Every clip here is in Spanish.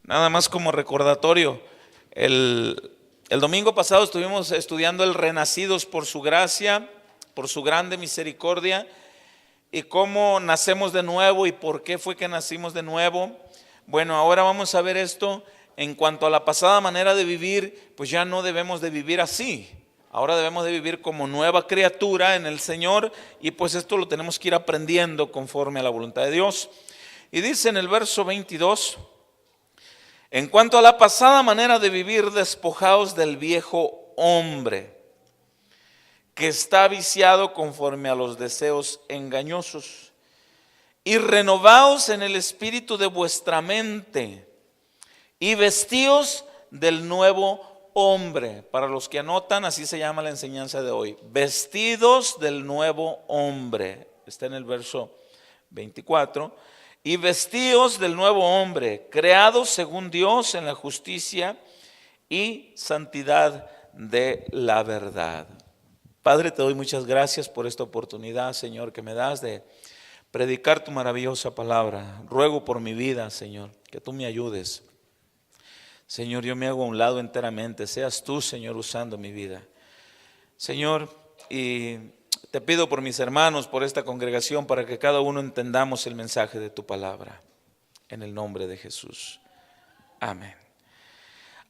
Nada más como recordatorio, el domingo pasado estuvimos estudiando el Renacidos por su gracia, por su grande misericordia, y cómo nacemos de nuevo y por qué fue que nacimos de nuevo. Bueno, ahora vamos a ver esto en cuanto a la pasada manera de vivir. Pues ya no debemos de vivir así. Ahora debemos de vivir como nueva criatura en el Señor, y pues esto lo tenemos que ir aprendiendo conforme a la voluntad de Dios. Y dice en el verso 22: en cuanto a la pasada manera de vivir, despojaos del viejo hombre, que está viciado conforme a los deseos engañosos, y renovaos en el espíritu de vuestra mente, y vestíos del nuevo hombre. Para los que anotan, así se llama la enseñanza de hoy: vestidos del nuevo hombre. Está en el verso 24. Y vestíos del nuevo hombre, creados según Dios en la justicia y santidad de la verdad. Padre, te doy muchas gracias por esta oportunidad, Señor, que me das de predicar tu maravillosa palabra. Ruego por mi vida, Señor, que tú me ayudes. Señor, yo me hago a un lado enteramente. Seas tú, Señor, usando mi vida. Señor, y te pido por mis hermanos, por esta congregación, para que cada uno entendamos el mensaje de tu palabra. En el nombre de Jesús. Amén.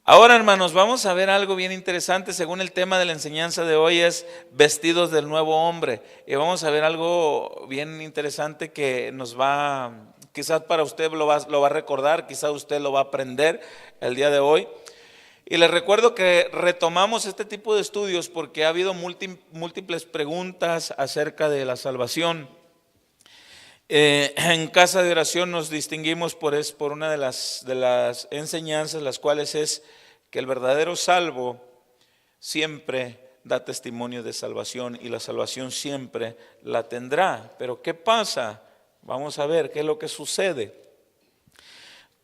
Ahora, hermanos, vamos a ver algo bien interesante. Según el tema de la enseñanza de hoy es vestidos del nuevo hombre. Y vamos a ver algo bien interesante que nos va, quizás para usted lo va a recordar, quizás usted lo va a aprender el día de hoy. Y les recuerdo que retomamos este tipo de estudios porque ha habido múltiples preguntas acerca de la salvación. En Casa de Oración nos distinguimos por una de las enseñanzas, las cuales es que el verdadero salvo siempre da testimonio de salvación y la salvación siempre la tendrá. Pero ¿qué pasa? Vamos a ver qué es lo que sucede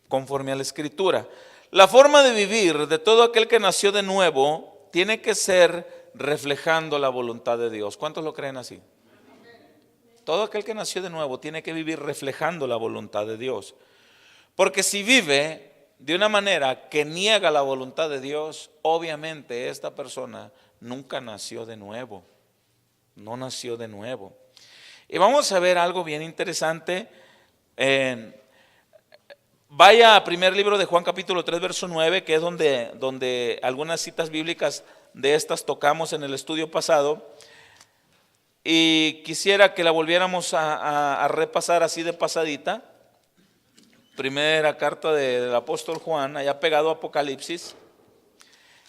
conforme a la Escritura. La forma de vivir de todo aquel que nació de nuevo tiene que ser reflejando la voluntad de Dios. ¿Cuántos lo creen así? Todo aquel que nació de nuevo tiene que vivir reflejando la voluntad de Dios. Porque si vive de una manera que niega la voluntad de Dios, obviamente esta persona nunca nació de nuevo. No nació de nuevo. Y vamos a ver algo bien interesante. Vaya a primer libro de Juan capítulo 3 verso 9, que es donde algunas citas bíblicas de estas tocamos en el estudio pasado. Y quisiera que la volviéramos a repasar así de pasadita. Primera carta del apóstol Juan, allá pegado a Apocalipsis,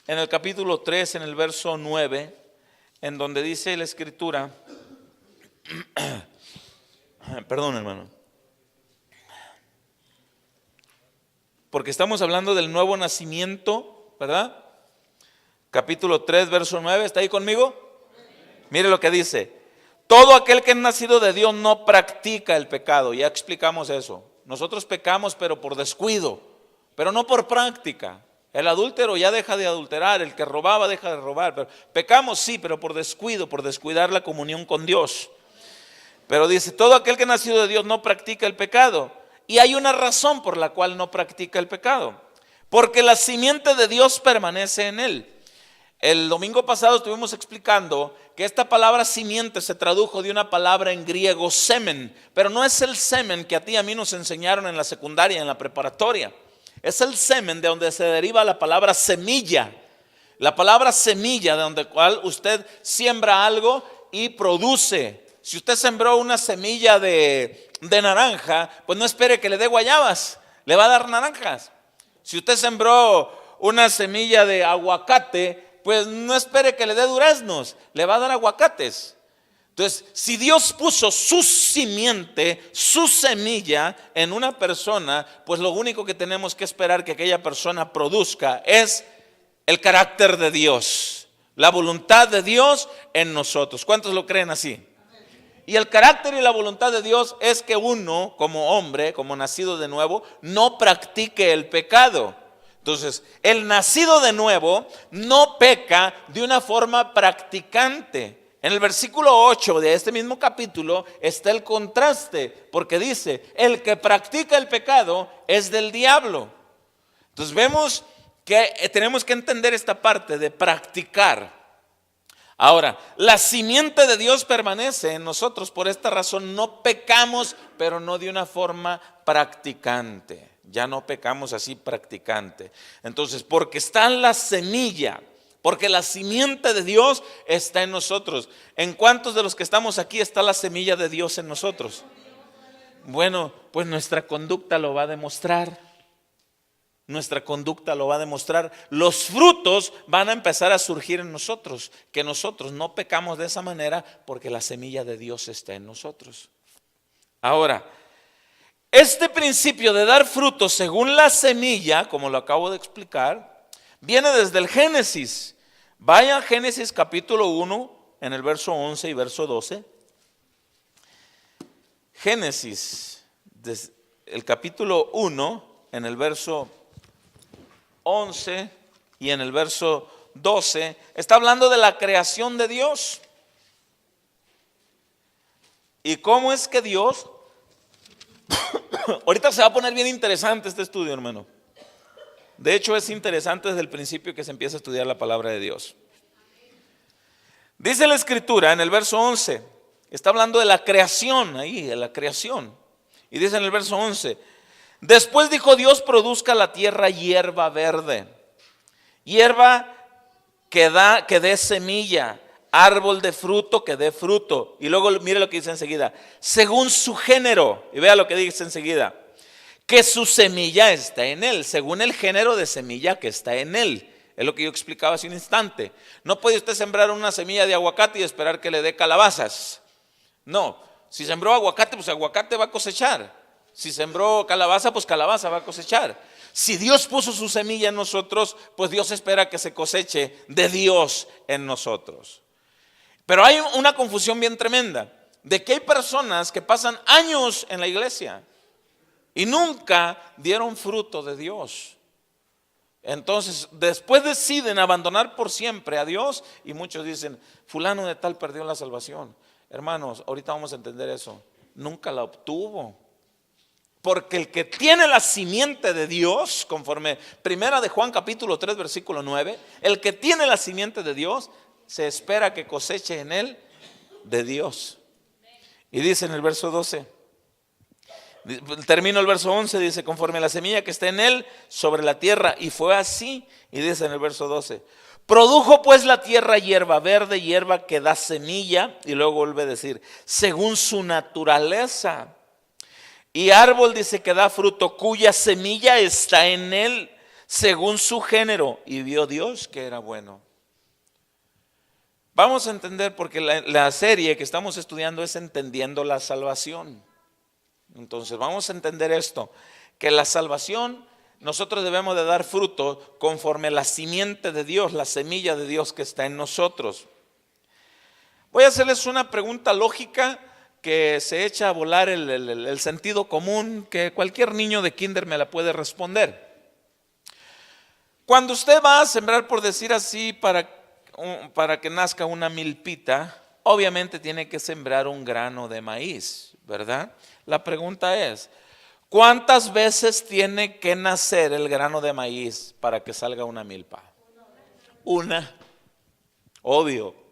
en el capítulo 3, en el verso 9, en donde dice la Escritura, perdón, hermano, porque estamos hablando del nuevo nacimiento, ¿verdad? Capítulo 3, verso 9, ¿está ahí conmigo? Mire lo que dice: todo aquel que es nacido de Dios no practica el pecado. Ya explicamos eso. Nosotros pecamos pero por descuido, pero no por práctica. El adúltero ya deja de adulterar, el que robaba deja de robar. Pero pecamos sí, pero por descuido, por descuidar la comunión con Dios. Pero dice, todo aquel que es nacido de Dios no practica el pecado. Y hay una razón por la cual no practica el pecado: porque la simiente de Dios permanece en él. El domingo pasado estuvimos explicando que esta palabra simiente se tradujo de una palabra en griego, semen, pero no es el semen que a ti y a mí nos enseñaron en la secundaria, en la preparatoria. Es el semen de donde se deriva la palabra semilla. La palabra semilla, de donde cual usted siembra algo y produce. Si usted sembró una semilla de naranja, pues no espere que le dé guayabas, le va a dar naranjas. Si usted sembró una semilla de aguacate, pues no espere que le dé duraznos, le va a dar aguacates. Entonces, si Dios puso su simiente, su semilla en una persona, pues lo único que tenemos que esperar que aquella persona produzca es el carácter de Dios, la voluntad de Dios en nosotros. ¿Cuántos lo creen así? Y el carácter y la voluntad de Dios es que uno, como hombre, como nacido de nuevo, no practique el pecado. Entonces, el nacido de nuevo no peca de una forma practicante. En el versículo 8 de este mismo capítulo está el contraste, porque dice, el que practica el pecado es del diablo. Entonces vemos que tenemos que entender esta parte de practicar. Ahora, la simiente de Dios permanece en nosotros, por esta razón no pecamos, pero no de una forma practicante. Ya no pecamos así practicante. Entonces, porque está la semilla, porque la simiente de Dios está en nosotros. ¿En cuántos de los que estamos aquí está la semilla de Dios en nosotros? Bueno, pues nuestra conducta lo va a demostrar. Nuestra conducta lo va a demostrar. Los frutos van a empezar a surgir en nosotros, que nosotros no pecamos de esa manera porque la semilla de Dios está en nosotros. Ahora, este principio de dar frutos según la semilla, como lo acabo de explicar, viene desde el Génesis. Vaya a Génesis capítulo 1 en el verso 11 y verso 12. Génesis, el capítulo 1 en el verso 11 y en el verso 12, está hablando de la creación de Dios. ¿Y cómo es que Dios? Ahorita se va a poner bien interesante este estudio, hermano. De hecho, es interesante desde el principio que se empieza a estudiar la palabra de Dios. Dice la Escritura en el verso 11, está hablando de la creación, ahí, de la creación. Y dice en el verso 11, después dijo Dios: produzca la tierra hierba verde, hierba que dé semilla, árbol de fruto que dé fruto. Y luego mire lo que dice enseguida, según su género. Y vea lo que dice enseguida, que su semilla está en él, según el género de semilla que está en él. Es lo que yo explicaba hace un instante. No puede usted sembrar una semilla de aguacate y esperar que le dé calabazas. No, si sembró aguacate, pues aguacate va a cosechar. Si sembró calabaza, pues calabaza va a cosechar. Si Dios puso su semilla en nosotros, pues Dios espera que se coseche de Dios en nosotros. Pero hay una confusión bien tremenda, de que hay personas que pasan años en la iglesia y nunca dieron fruto de Dios. Entonces, después deciden abandonar por siempre a Dios y muchos dicen, fulano de tal perdió la salvación. Hermanos, ahorita vamos a entender eso. Nunca la obtuvo. Porque el que tiene la simiente de Dios, conforme primera de Juan capítulo 3 versículo 9, el que tiene la simiente de Dios, se espera que coseche en él de Dios. Y dice en el verso 12, termino el verso 11, dice, conforme la semilla que está en él sobre la tierra, y fue así. Y dice en el verso 12, produjo pues la tierra hierba verde, hierba que da semilla, y luego vuelve a decir, según su naturaleza. Y árbol, dice, que da fruto, cuya semilla está en él, según su género. Y vio Dios que era bueno. Vamos a entender, porque la serie que estamos estudiando es Entendiendo la Salvación. Entonces vamos a entender esto, que la salvación, nosotros debemos de dar fruto conforme la simiente de Dios, la semilla de Dios que está en nosotros. Voy a hacerles una pregunta lógica que se echa a volar el sentido común, que cualquier niño de kinder me la puede responder. Cuando usted va a sembrar, por decir así, para que nazca una milpita, obviamente tiene que sembrar un grano de maíz, ¿verdad? La pregunta es, ¿cuántas veces tiene que nacer el grano de maíz para que salga una milpa? Una, obvio.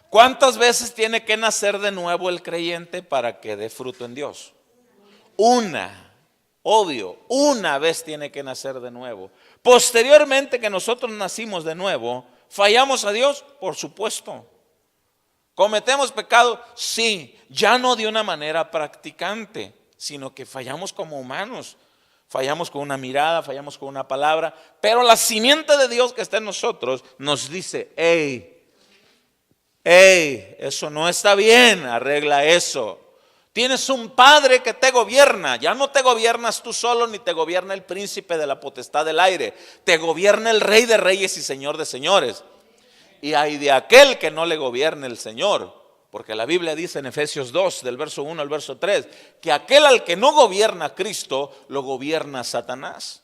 ¿Cuántas veces tiene que nacer de nuevo el creyente para que dé fruto en Dios? Una, obvio, una vez tiene que nacer de nuevo. Posteriormente que nosotros nacimos de nuevo, ¿fallamos a Dios? Por supuesto. ¿Cometemos pecado? Sí, ya no de una manera practicante, sino que fallamos como humanos. Fallamos con una mirada, fallamos con una palabra, pero la simiente de Dios que está en nosotros nos dice, hey, eso no está bien, arregla eso. Tienes un padre que te gobierna, ya no te gobiernas tú solo, ni te gobierna el príncipe de la potestad del aire, te gobierna el Rey de reyes y Señor de señores. Y hay de aquel que no le gobierne el Señor, porque la Biblia dice en Efesios 2, del verso 1 al verso 3, que aquel al que no gobierna a Cristo, lo gobierna Satanás.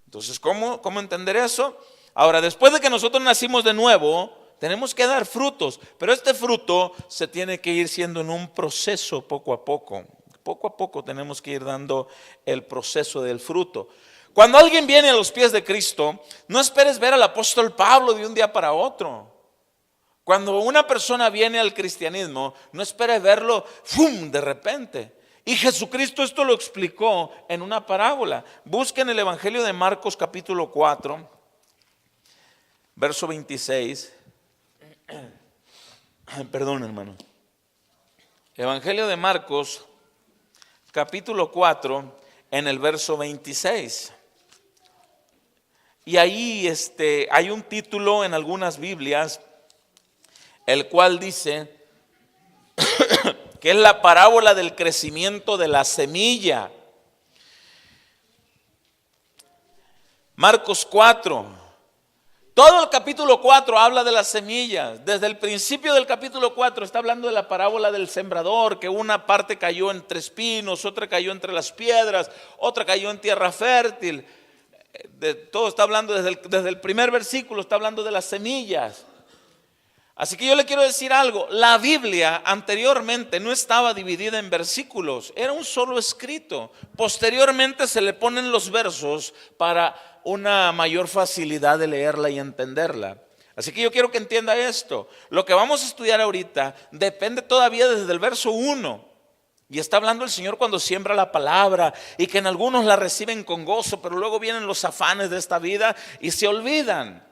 Entonces, ¿cómo entender eso? Ahora, después de que nosotros nacimos de nuevo, tenemos que dar frutos, pero este fruto se tiene que ir siendo en un proceso poco a poco. Poco a poco tenemos que ir dando el proceso del fruto. Cuando alguien viene a los pies de Cristo, no esperes ver al apóstol Pablo de un día para otro. Cuando una persona viene al cristianismo, no esperes verlo ¡fum!, de repente. Y Jesucristo esto lo explicó en una parábola. Busquen el Evangelio de Marcos capítulo 4, verso 26. Perdón, hermano. Evangelio de Marcos capítulo 4, en el verso 26. Y ahí hay un título en algunas Biblias, el cual dice que es la parábola del crecimiento de la semilla. Marcos 4. Todo el capítulo 4 habla de las semillas. Desde el principio del capítulo 4 está hablando de la parábola del sembrador, que una parte cayó entre espinos, otra cayó entre las piedras, otra cayó en tierra fértil. Todo está hablando desde el primer versículo, está hablando de las semillas. Así que yo le quiero decir algo, la Biblia anteriormente no estaba dividida en versículos, era un solo escrito. Posteriormente se le ponen los versos para una mayor facilidad de leerla y entenderla. Así que yo quiero que entienda esto. Lo que vamos a estudiar ahorita depende todavía desde el verso 1. Y está hablando el Señor cuando siembra la palabra y que en algunos la reciben con gozo, pero luego vienen los afanes de esta vida y se olvidan.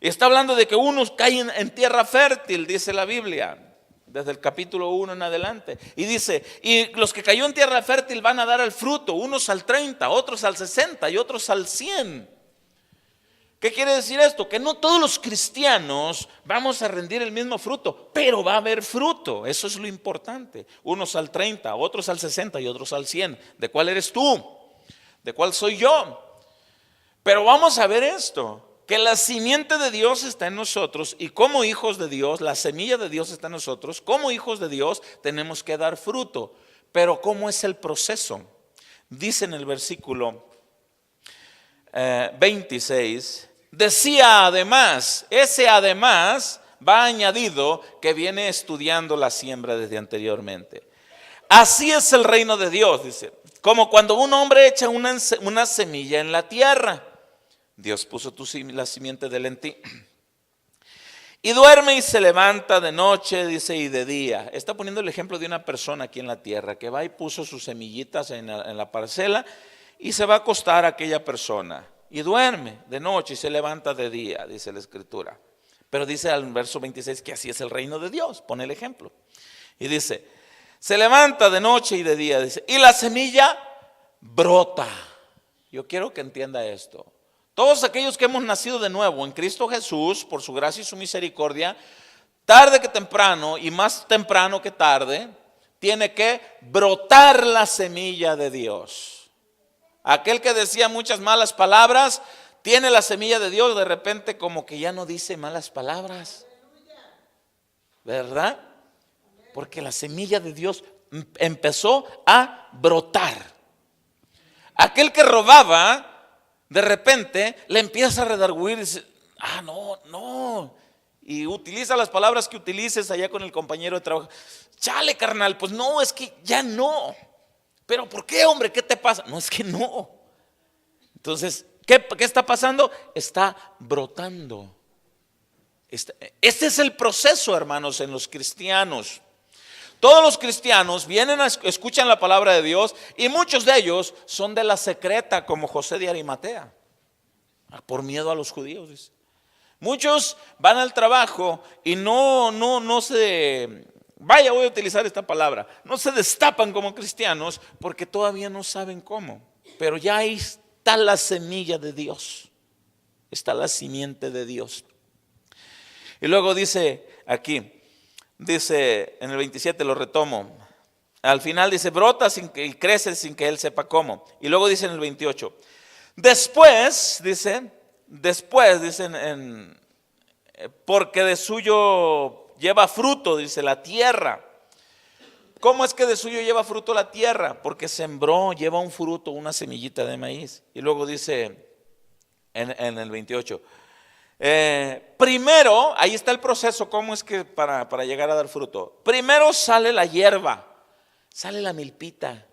Y está hablando de que unos caen en tierra fértil, dice la Biblia, desde el capítulo 1 en adelante. Y dice, y los que cayó en tierra fértil van a dar el fruto, unos al 30, otros al 60 y otros al 100. ¿Qué quiere decir esto? Que no todos los cristianos vamos a rendir el mismo fruto, pero va a haber fruto, eso es lo importante. Unos al 30, otros al 60 y otros al 100. ¿De cuál eres tú? ¿De cuál soy yo? Pero vamos a ver esto, que la simiente de Dios está en nosotros y como hijos de Dios, la semilla de Dios está en nosotros, como hijos de Dios tenemos que dar fruto. Pero ¿cómo es el proceso? Dice en el versículo 26, decía además, ese además va añadido que viene estudiando la siembra desde anteriormente. Así es el reino de Dios, dice, como cuando un hombre echa una semilla en la tierra. Dios puso la simiente de él en ti. Y duerme y se levanta de noche, dice, y de día. Está poniendo el ejemplo de una persona aquí en la tierra que va y puso sus semillitas en la parcela y se va a acostar a aquella persona. Y duerme de noche y se levanta de día, dice la Escritura. Pero dice al verso 26 que así es el reino de Dios. Pone el ejemplo. Y dice, se levanta de noche y de día, dice, y la semilla brota. Yo quiero que entienda esto. Todos aquellos que hemos nacido de nuevo en Cristo Jesús, por su gracia y su misericordia, tarde que temprano y más temprano que tarde, tiene que brotar la semilla de Dios. Aquel que decía muchas malas palabras, tiene la semilla de Dios, de repente como que ya no dice malas palabras. ¿Verdad? Porque la semilla de Dios empezó a brotar. Aquel que robaba, de repente le empieza a redarguir y dice, no. Y utiliza las palabras que utilices allá con el compañero de trabajo. Chale, carnal, pues no, es que ya no. Pero ¿por qué, hombre? ¿Qué te pasa? No, es que no. Entonces, ¿qué está pasando? Está brotando. Este es el proceso, hermanos, en los cristianos. Todos los cristianos vienen, escuchan la palabra de Dios y muchos de ellos son de la secreta, como José de Arimatea, por miedo a los judíos, dice. Muchos van al trabajo y no voy a utilizar esta palabra, no se destapan como cristianos porque todavía no saben cómo. Pero ya ahí está la semilla de Dios, está la simiente de Dios. Y luego dice aquí, dice en el 27, lo retomo. Al final dice, brota y crece sin que él sepa cómo. Y luego dice en el 28, después, dicen, porque de suyo lleva fruto, dice la tierra. ¿Cómo es que de suyo lleva fruto la tierra? Porque sembró, lleva un fruto, una semillita de maíz. Y luego dice en el 28, primero, ahí está el proceso, cómo es que para llegar a dar fruto. Primero sale la hierba, sale la milpita,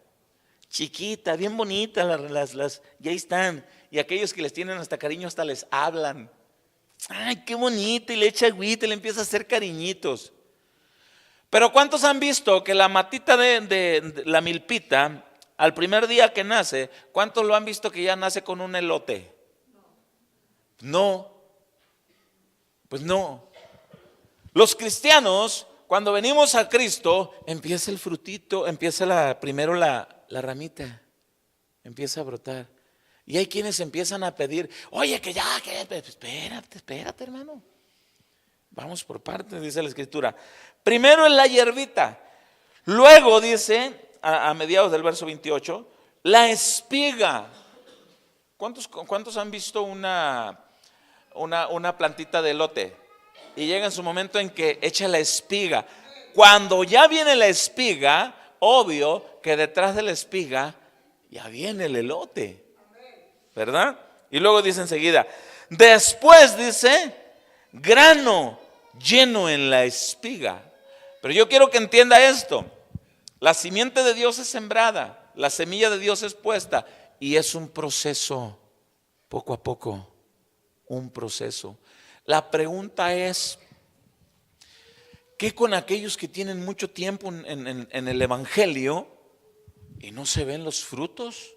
chiquita, bien bonita, y ahí están. Y aquellos que les tienen hasta cariño hasta les hablan. Ay, qué bonita, y le echa agüita y le empieza a hacer cariñitos. Pero ¿cuántos han visto que la matita de la milpita, al primer día que nace, cuántos lo han visto que ya nace con un elote? No, pues no. Los cristianos, cuando venimos a Cristo, empieza el frutito, empieza primero la ramita, empieza a brotar. Y hay quienes empiezan a pedir, oye, que ya, que espérate, hermano. Vamos por partes, dice la Escritura. Primero es la hierbita, luego dice, a mediados del verso 28, la espiga. ¿Cuántos han visto una plantita de elote? Y llega en su momento en que echa la espiga. Cuando ya viene la espiga, obvio que detrás de la espiga ya viene el elote, ¿verdad? Y luego dice enseguida, después dice, grano lleno en la espiga. Pero yo quiero que entienda esto. La simiente de Dios es sembrada, la semilla de Dios es puesta, y es un proceso, poco a poco, un proceso. La pregunta es, ¿qué con aquellos que tienen mucho tiempo en el evangelio y no se ven los frutos?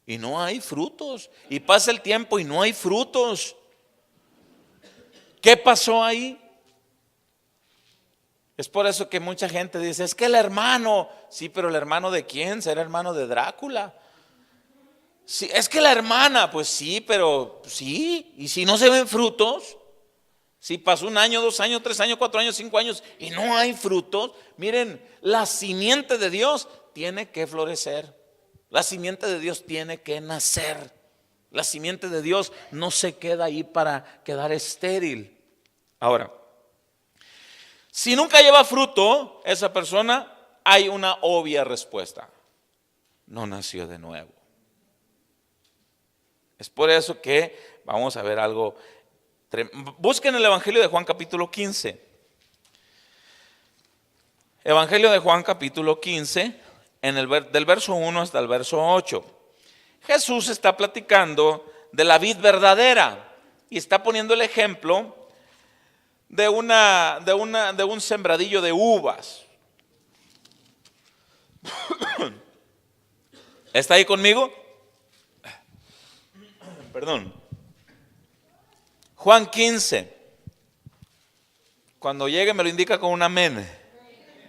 Y no hay frutos, y pasa el tiempo y no hay frutos. ¿Qué pasó ahí? Es por eso que mucha gente dice, es que el hermano, sí, pero ¿el hermano de quién? ¿Será hermano de Drácula? Sí, es que la hermana, pues sí, pero sí, y si no se ven frutos, si pasó 1 año, 2 años, 3 años, 4 años, 5 años y no hay frutos, miren, la simiente de Dios tiene que florecer, la simiente de Dios tiene que nacer, la simiente de Dios no se queda ahí para quedar estéril. Ahora, si nunca lleva fruto esa persona, hay una obvia respuesta: no nació de nuevo. Es por eso que vamos a ver algo. Busquen el Evangelio de Juan capítulo 15. Evangelio de Juan capítulo 15, del verso 1 hasta el verso 8. Jesús está platicando de la vid verdadera y está poniendo el ejemplo de un sembradillo de uvas. ¿Está ahí conmigo? Perdón. Juan 15. Cuando llegue me lo indica con un amén.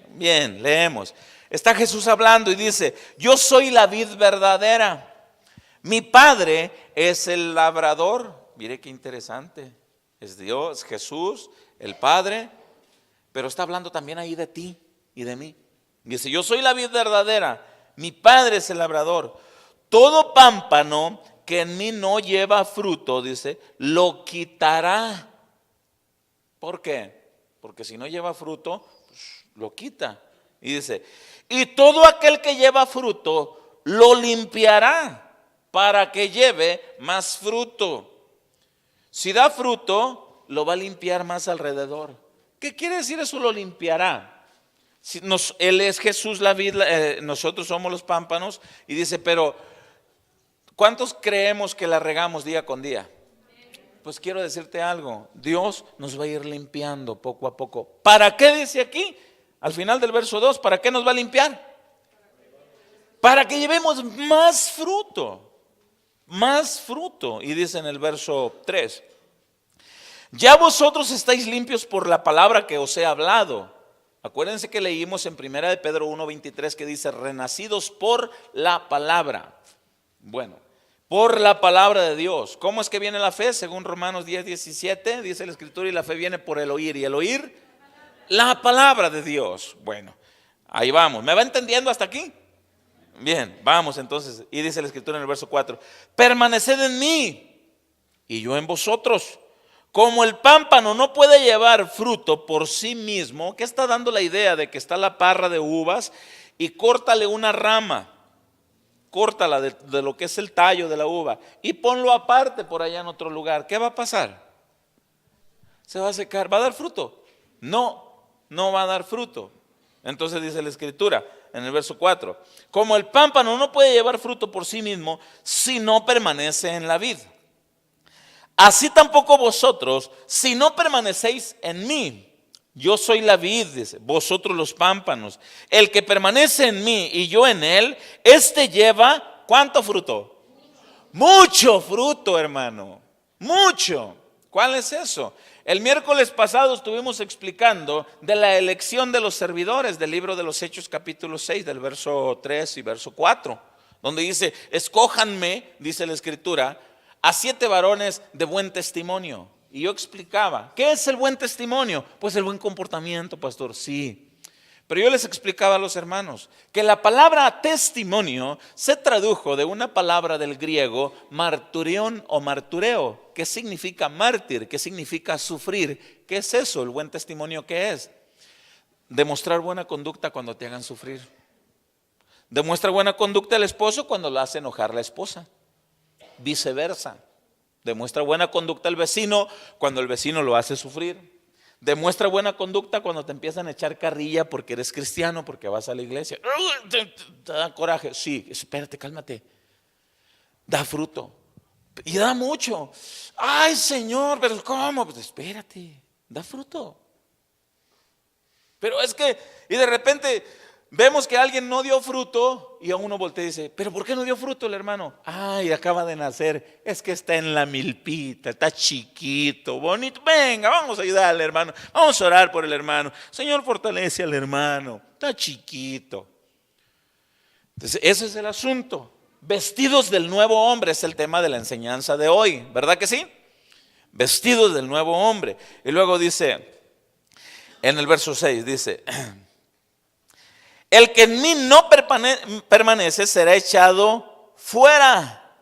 Bien, leemos. Está Jesús hablando y dice, yo soy la vid verdadera. Mi Padre es el labrador. Mire qué interesante. Es Dios, Jesús, el Padre, pero está hablando también ahí de ti y de mí. Dice, yo soy la vid verdadera, mi Padre es el labrador. Todo pámpano que en mí no lleva fruto, dice, lo quitará. ¿Por qué? Porque si no lleva fruto, pues, lo quita. Y dice, y todo aquel que lleva fruto, lo limpiará para que lleve más fruto. Si da fruto, lo va a limpiar más alrededor. ¿Qué quiere decir eso? Lo limpiará. Él es Jesús la vid, nosotros somos los pámpanos. Y dice, pero ¿cuántos creemos que la regamos día con día? Pues quiero decirte algo, Dios nos va a ir limpiando poco a poco. ¿Para qué dice aquí? Al final del verso 2, ¿para qué nos va a limpiar? Para que llevemos más fruto. Más fruto. Y dice en el verso 3, ya vosotros estáis limpios por la palabra que os he hablado. Acuérdense que leímos en 1 de Pedro 1:23 que dice, renacidos por la palabra. Bueno, por la palabra de Dios. ¿Cómo es que viene la fe? Según Romanos 10:17 dice la Escritura, y la fe viene por el oír, y el oír la palabra de Dios. Bueno, ahí vamos. ¿Me va entendiendo hasta aquí? Bien, vamos entonces. Y dice la Escritura en el verso 4, permaneced en mí y yo en vosotros. Como el pámpano no puede llevar fruto por sí mismo, ¿qué está dando la idea? De que está la parra de uvas y córtale una rama, córtala de lo que es el tallo de la uva y ponlo aparte por allá en otro lugar. ¿Qué va a pasar? Se va a secar. ¿Va a dar fruto? No, no va a dar fruto. Entonces dice la Escritura, en el verso 4. Como el pámpano no puede llevar fruto por sí mismo si no permanece en la vid. Así tampoco vosotros, si no permanecéis en mí. Yo soy la vid, dice, vosotros los pámpanos. El que permanece en mí y yo en él, este lleva, ¿cuánto fruto? Mucho fruto, hermano. Mucho. ¿Cuál es eso? El miércoles pasado estuvimos explicando de la elección de los servidores del libro de los Hechos capítulo 6, del verso 3 y verso 4, donde dice, escójanme, dice la escritura, a 7 varones de buen testimonio. Y yo explicaba, ¿qué es el buen testimonio? Pues el buen comportamiento, pastor, sí. Pero yo les explicaba a los hermanos que la palabra testimonio se tradujo de una palabra del griego marturión o martureo, que significa mártir, que significa sufrir. ¿Qué es eso? El buen testimonio, ¿qué es? Demostrar buena conducta cuando te hagan sufrir. Demuestra buena conducta el esposo cuando lo hace enojar la esposa. Viceversa. Demuestra buena conducta el vecino cuando el vecino lo hace sufrir. Demuestra buena conducta cuando te empiezan a echar carrilla porque eres cristiano, porque vas a la iglesia. Te da coraje. Sí, espérate, cálmate. Da fruto. Y da mucho. Ay, Señor, pero ¿cómo? Pues espérate, da fruto. Pero es que, y de repente vemos que alguien no dio fruto y a uno voltea y dice, ¿pero por qué no dio fruto el hermano? Ay, acaba de nacer, es que está en la milpita, está chiquito, bonito. Venga, vamos a ayudarle, hermano, vamos a orar por el hermano. Señor, fortalece al hermano, está chiquito. Entonces, ese es el asunto. Vestidos del nuevo hombre es el tema de la enseñanza de hoy, ¿verdad que sí? Vestidos del nuevo hombre. Y luego dice, en el verso 6, dice, el que en mí no permanece será echado fuera,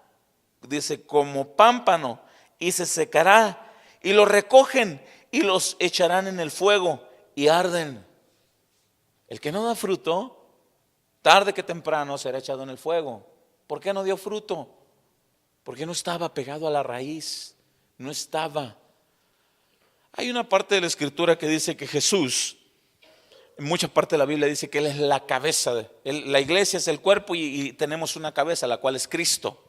dice, como pámpano, y se secará, y lo recogen y los echarán en el fuego y arden. El que no da fruto, tarde que temprano será echado en el fuego. ¿Por qué no dio fruto? Porque no estaba pegado a la raíz, no estaba. Hay una parte de la escritura que dice que Jesús, en mucha parte de la Biblia dice que Él es la cabeza. La iglesia es el cuerpo y tenemos una cabeza, la cual es Cristo.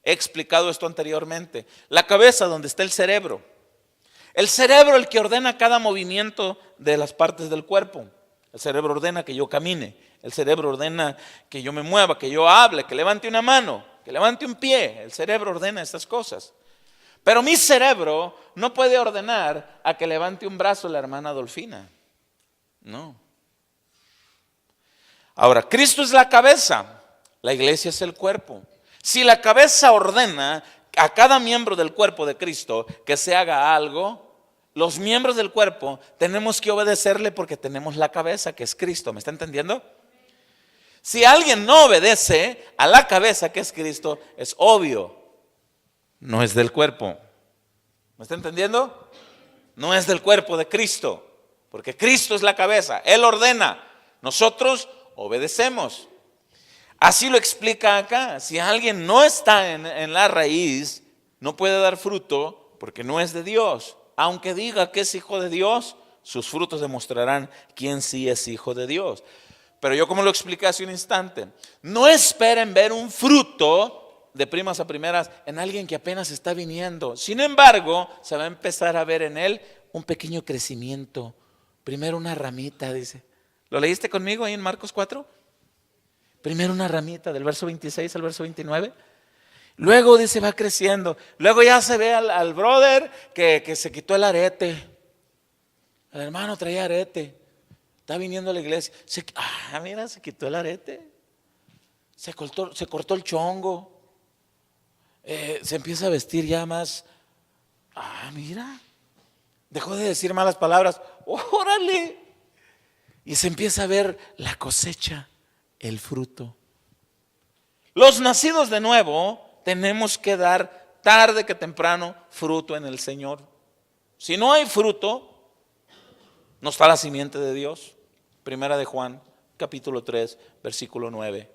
He explicado esto anteriormente. La cabeza donde está el cerebro. El cerebro el que ordena cada movimiento de las partes del cuerpo. El cerebro ordena que yo camine. El cerebro ordena que yo me mueva, que yo hable, que levante una mano, que levante un pie. El cerebro ordena estas cosas. Pero mi cerebro no puede ordenar a que levante un brazo la hermana Dolfina. No. Ahora, Cristo es la cabeza, la iglesia es el cuerpo. Si la cabeza ordena a cada miembro del cuerpo de Cristo que se haga algo, los miembros del cuerpo tenemos que obedecerle porque tenemos la cabeza que es Cristo. ¿Me está entendiendo? Si alguien no obedece a la cabeza que es Cristo, es obvio, no es del cuerpo. ¿Me está entendiendo? No es del cuerpo de Cristo. Porque Cristo es la cabeza, Él ordena, nosotros obedecemos. Así lo explica acá. Si alguien no está en la raíz, no puede dar fruto porque no es de Dios. Aunque diga que es hijo de Dios, sus frutos demostrarán quién sí es hijo de Dios. Pero yo, como lo expliqué hace un instante, no esperen ver un fruto de primas a primeras en alguien que apenas está viniendo. Sin embargo, se va a empezar a ver en él un pequeño crecimiento. Primero una ramita, dice. ¿Lo leíste conmigo ahí en Marcos 4? Primero una ramita, del verso 26 al verso 29. Luego dice, va creciendo. Luego ya se ve al brother que se quitó el arete. El hermano traía arete. Está viniendo a la iglesia. Mira, se quitó el arete. Se cortó el chongo. Se empieza a vestir ya más. Mira. Dejó de decir malas palabras. ¡Órale! Y se empieza a ver la cosecha, el fruto. Los nacidos de nuevo tenemos que dar tarde que temprano fruto en el Señor. Si no hay fruto, no está la simiente de Dios. Primera de Juan, capítulo 3, versículo 9.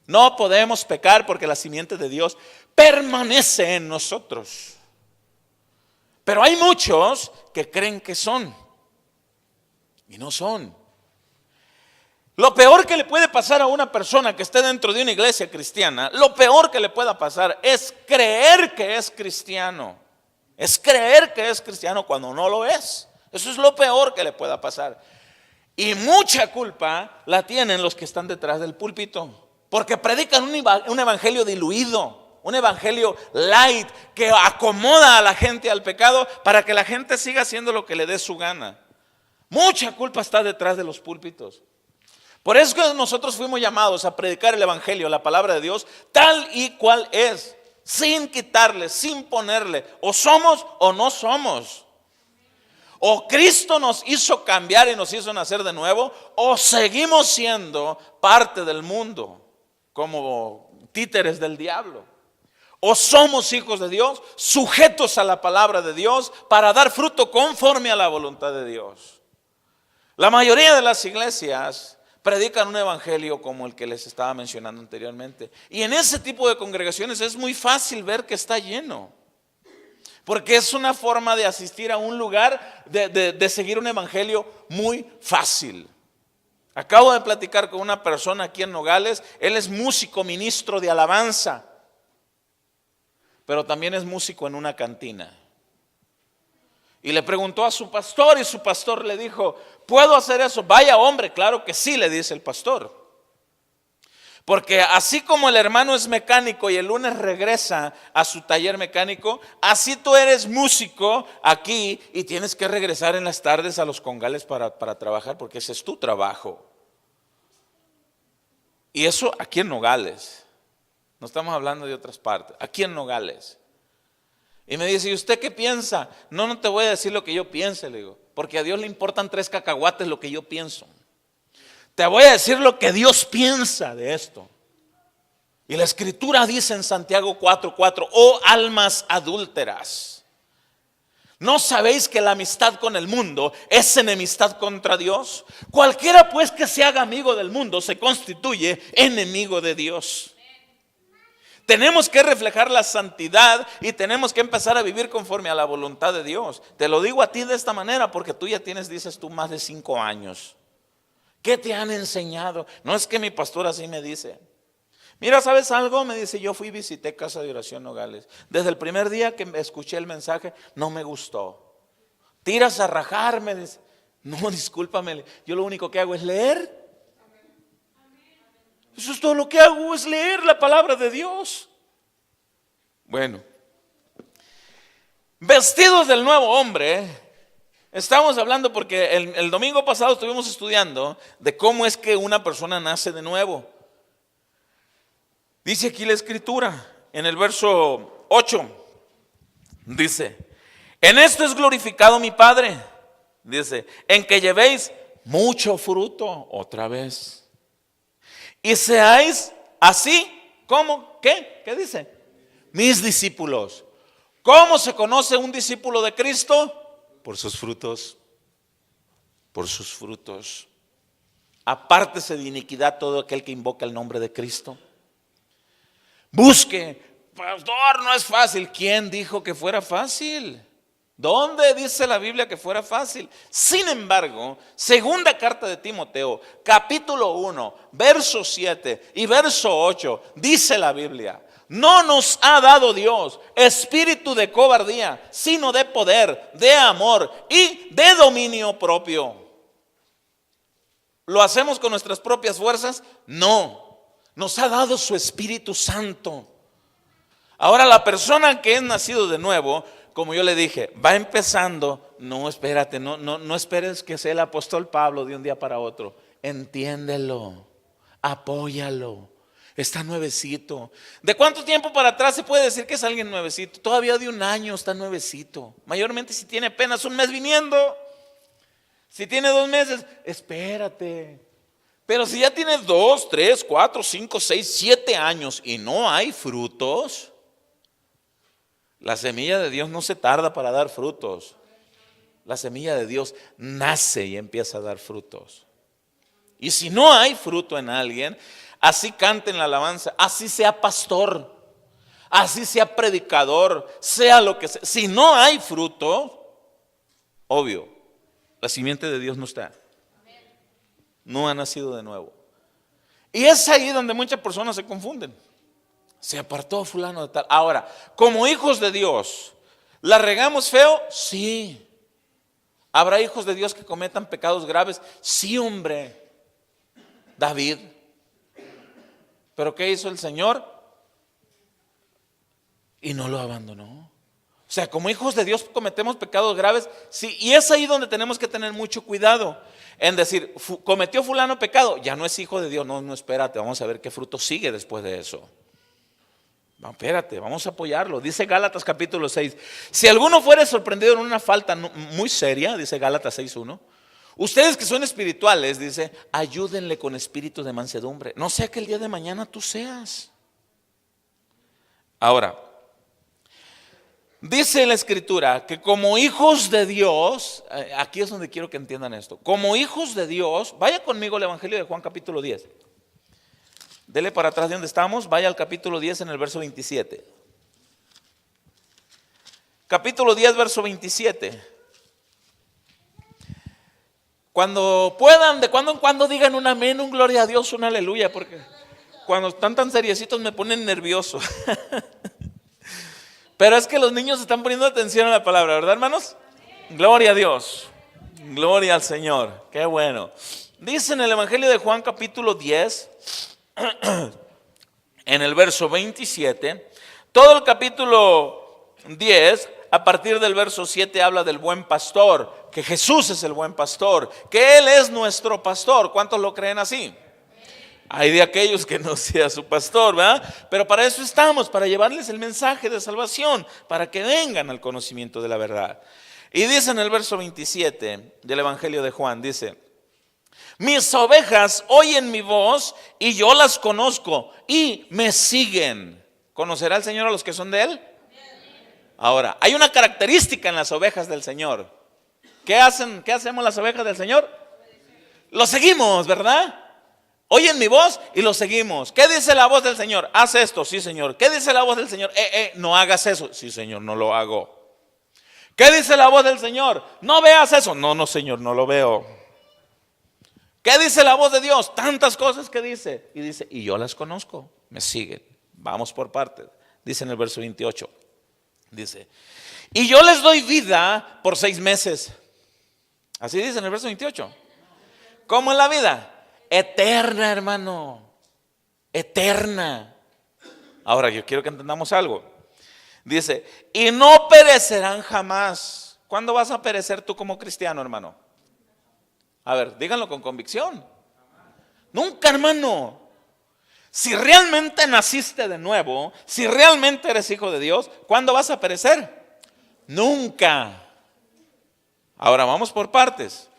No podemos pecar porque la simiente de Dios permanece en nosotros. Pero hay muchos que creen que son y no son. Lo peor que le puede pasar a una persona que esté dentro de una iglesia cristiana, lo peor que le pueda pasar es creer que es cristiano. Es creer que es cristiano cuando no lo es. Eso es lo peor que le pueda pasar. Y mucha culpa la tienen los que están detrás del púlpito, porque predican un evangelio diluido, un evangelio light que acomoda a la gente al pecado para que la gente siga haciendo lo que le dé su gana. Mucha culpa está detrás de los púlpitos. Por eso que nosotros fuimos llamados a predicar el evangelio, la palabra de Dios, tal y cual es, sin quitarle, sin ponerle, o somos o no somos. O Cristo nos hizo cambiar y nos hizo nacer de nuevo, o seguimos siendo parte del mundo, como títeres del diablo. O somos hijos de Dios, sujetos a la palabra de Dios, para dar fruto conforme a la voluntad de Dios. La mayoría de las iglesias predican un evangelio como el que les estaba mencionando anteriormente. Y en ese tipo de congregaciones es muy fácil ver que está lleno. Porque es una forma de asistir a un lugar, de seguir un evangelio muy fácil. Acabo de platicar con una persona aquí en Nogales. Él es músico, ministro de alabanza, pero también es músico en una cantina. Y le preguntó a su pastor y su pastor le dijo: ¿puedo hacer eso? Vaya hombre, claro que sí, le dice el pastor. Porque así como el hermano es mecánico y el lunes regresa a su taller mecánico, así tú eres músico aquí y tienes que regresar en las tardes a los congales para trabajar, porque ese es tu trabajo. Y eso aquí en Nogales. No estamos hablando de otras partes, aquí en Nogales. Y me dice: ¿y usted qué piensa? No te voy a decir lo que yo piense, le digo, porque a Dios le importan 3 cacahuates lo que yo pienso. Te voy a decir lo que Dios piensa de esto. Y la escritura dice en Santiago 4:4: oh almas adúlteras, ¿no sabéis que la amistad con el mundo es enemistad contra Dios? Cualquiera pues que se haga amigo del mundo se constituye enemigo de Dios. Tenemos que reflejar la santidad y tenemos que empezar a vivir conforme a la voluntad de Dios. Te lo digo a ti de esta manera porque tú ya tienes, dices tú, más de 5 años. ¿Qué te han enseñado? No es que mi pastor así me dice. Mira, ¿sabes algo? Me dice: yo fui y visité Casa de Oración Nogales. Desde el primer día que escuché el mensaje, no me gustó. Tiras a rajar, me dice. No, discúlpame, yo lo único que hago es leer. Eso es todo lo que hago, es leer la palabra de Dios. Bueno, vestidos del nuevo hombre. Estamos hablando porque el domingo pasado estuvimos estudiando de cómo es que una persona nace de nuevo. Dice aquí la escritura, en el verso 8, dice: en esto es glorificado mi Padre, dice, en que llevéis mucho fruto, otra vez, y seáis así como, ¿qué? ¿Qué dice? Mis discípulos. ¿Cómo se conoce un discípulo de Cristo? Por sus frutos. Por sus frutos. Apártese de iniquidad todo aquel que invoca el nombre de Cristo. Busque. Pastor, no es fácil. ¿Quién dijo que fuera fácil? ¿Dónde dice la Biblia que fuera fácil? Sin embargo, segunda carta de Timoteo, capítulo 1, verso 7 y verso 8, dice la Biblia: no nos ha dado Dios espíritu de cobardía, sino de poder, de amor y de dominio propio. ¿Lo hacemos con nuestras propias fuerzas? No, nos ha dado su Espíritu Santo. Ahora, la persona que es nacido de nuevo, como yo le dije, va empezando. No, espérate, no esperes que sea el apóstol Pablo de un día para otro. Entiéndelo, apóyalo. Está nuevecito. ¿De cuánto tiempo para atrás se puede decir que es alguien nuevecito? Todavía de 1 año está nuevecito. Mayormente si tiene apenas 1 mes viniendo. Si tiene 2 meses, espérate. Pero si ya tiene 2, 3, 4, 5, 6, 7 años y no hay frutos, la semilla de Dios no se tarda para dar frutos. La semilla de Dios nace y empieza a dar frutos. Y si no hay fruto en alguien, así cante en la alabanza, así sea pastor, así sea predicador, sea lo que sea. Si no hay fruto, obvio, la simiente de Dios no está. no ha nacido de nuevo. Y es ahí donde muchas personas se confunden. Se apartó fulano de tal. Ahora, como hijos de Dios, ¿la regamos feo? Sí. ¿Habrá hijos de Dios que cometan pecados graves? Sí, hombre. David. ¿Pero qué hizo el Señor? Y no lo abandonó. O sea, como hijos de Dios cometemos pecados graves, sí, y es ahí donde tenemos que tener mucho cuidado en decir, cometió fulano pecado, ya no es hijo de Dios. No, espérate, vamos a ver qué fruto sigue después de eso. No, espérate, vamos a apoyarlo. Dice Gálatas capítulo 6, si alguno fuere sorprendido en una falta muy seria, dice Gálatas 6:1, ustedes que son espirituales, dice, ayúdenle con espíritu de mansedumbre, no sea que el día de mañana tú seas. Ahora, dice la Escritura que como hijos de Dios, aquí es donde quiero que entiendan esto, como hijos de Dios, vaya conmigo al Evangelio de Juan capítulo 10. Dele para atrás de donde estamos, vaya al capítulo 10 en el verso 27. Capítulo 10, verso 27. Cuando puedan, de cuando en cuando digan un amén, un gloria a Dios, un aleluya, porque cuando están tan seriecitos me ponen nervioso. Pero es que los niños están poniendo atención a la palabra, ¿verdad, hermanos? Gloria a Dios, gloria al Señor, qué bueno. Dice en el Evangelio de Juan capítulo 10, en el verso 27, todo el capítulo 10, a partir del verso 7 habla del buen pastor, que Jesús es el buen pastor, que Él es nuestro pastor. ¿Cuántos lo creen así? Hay de aquellos que no sea su pastor, ¿verdad? Pero para eso estamos, para llevarles el mensaje de salvación, para que vengan al conocimiento de la verdad. Y dice en el verso 27 del Evangelio de Juan, dice, mis ovejas oyen mi voz y yo las conozco y me siguen. ¿Conocerá el Señor a los que son de Él? Ahora, hay una característica en las ovejas del Señor. ¿Qué hacemos las ovejas del Señor? Lo seguimos, ¿verdad? Oyen mi voz y lo seguimos. ¿Qué dice la voz del Señor? Haz esto, sí, Señor. ¿Qué dice la voz del Señor? No hagas eso. Sí, Señor, no lo hago. ¿Qué dice la voz del Señor? No veas eso. No, Señor, no lo veo. ¿Qué dice la voz de Dios? Tantas cosas que dice. Y dice, y yo las conozco, me siguen. Vamos por partes. Dice en el verso 28. Dice, y yo les doy vida por 6 meses. Así dice en el verso 28. ¿Cómo es la vida? Eterna, hermano. Eterna. Ahora yo quiero que entendamos algo. Dice, y no perecerán jamás. ¿Cuándo vas a perecer tú como cristiano, hermano? A ver, díganlo con convicción. Nunca, hermano. Si realmente naciste de nuevo, si realmente eres hijo de Dios, ¿cuándo vas a perecer? Nunca. Ahora vamos por partes.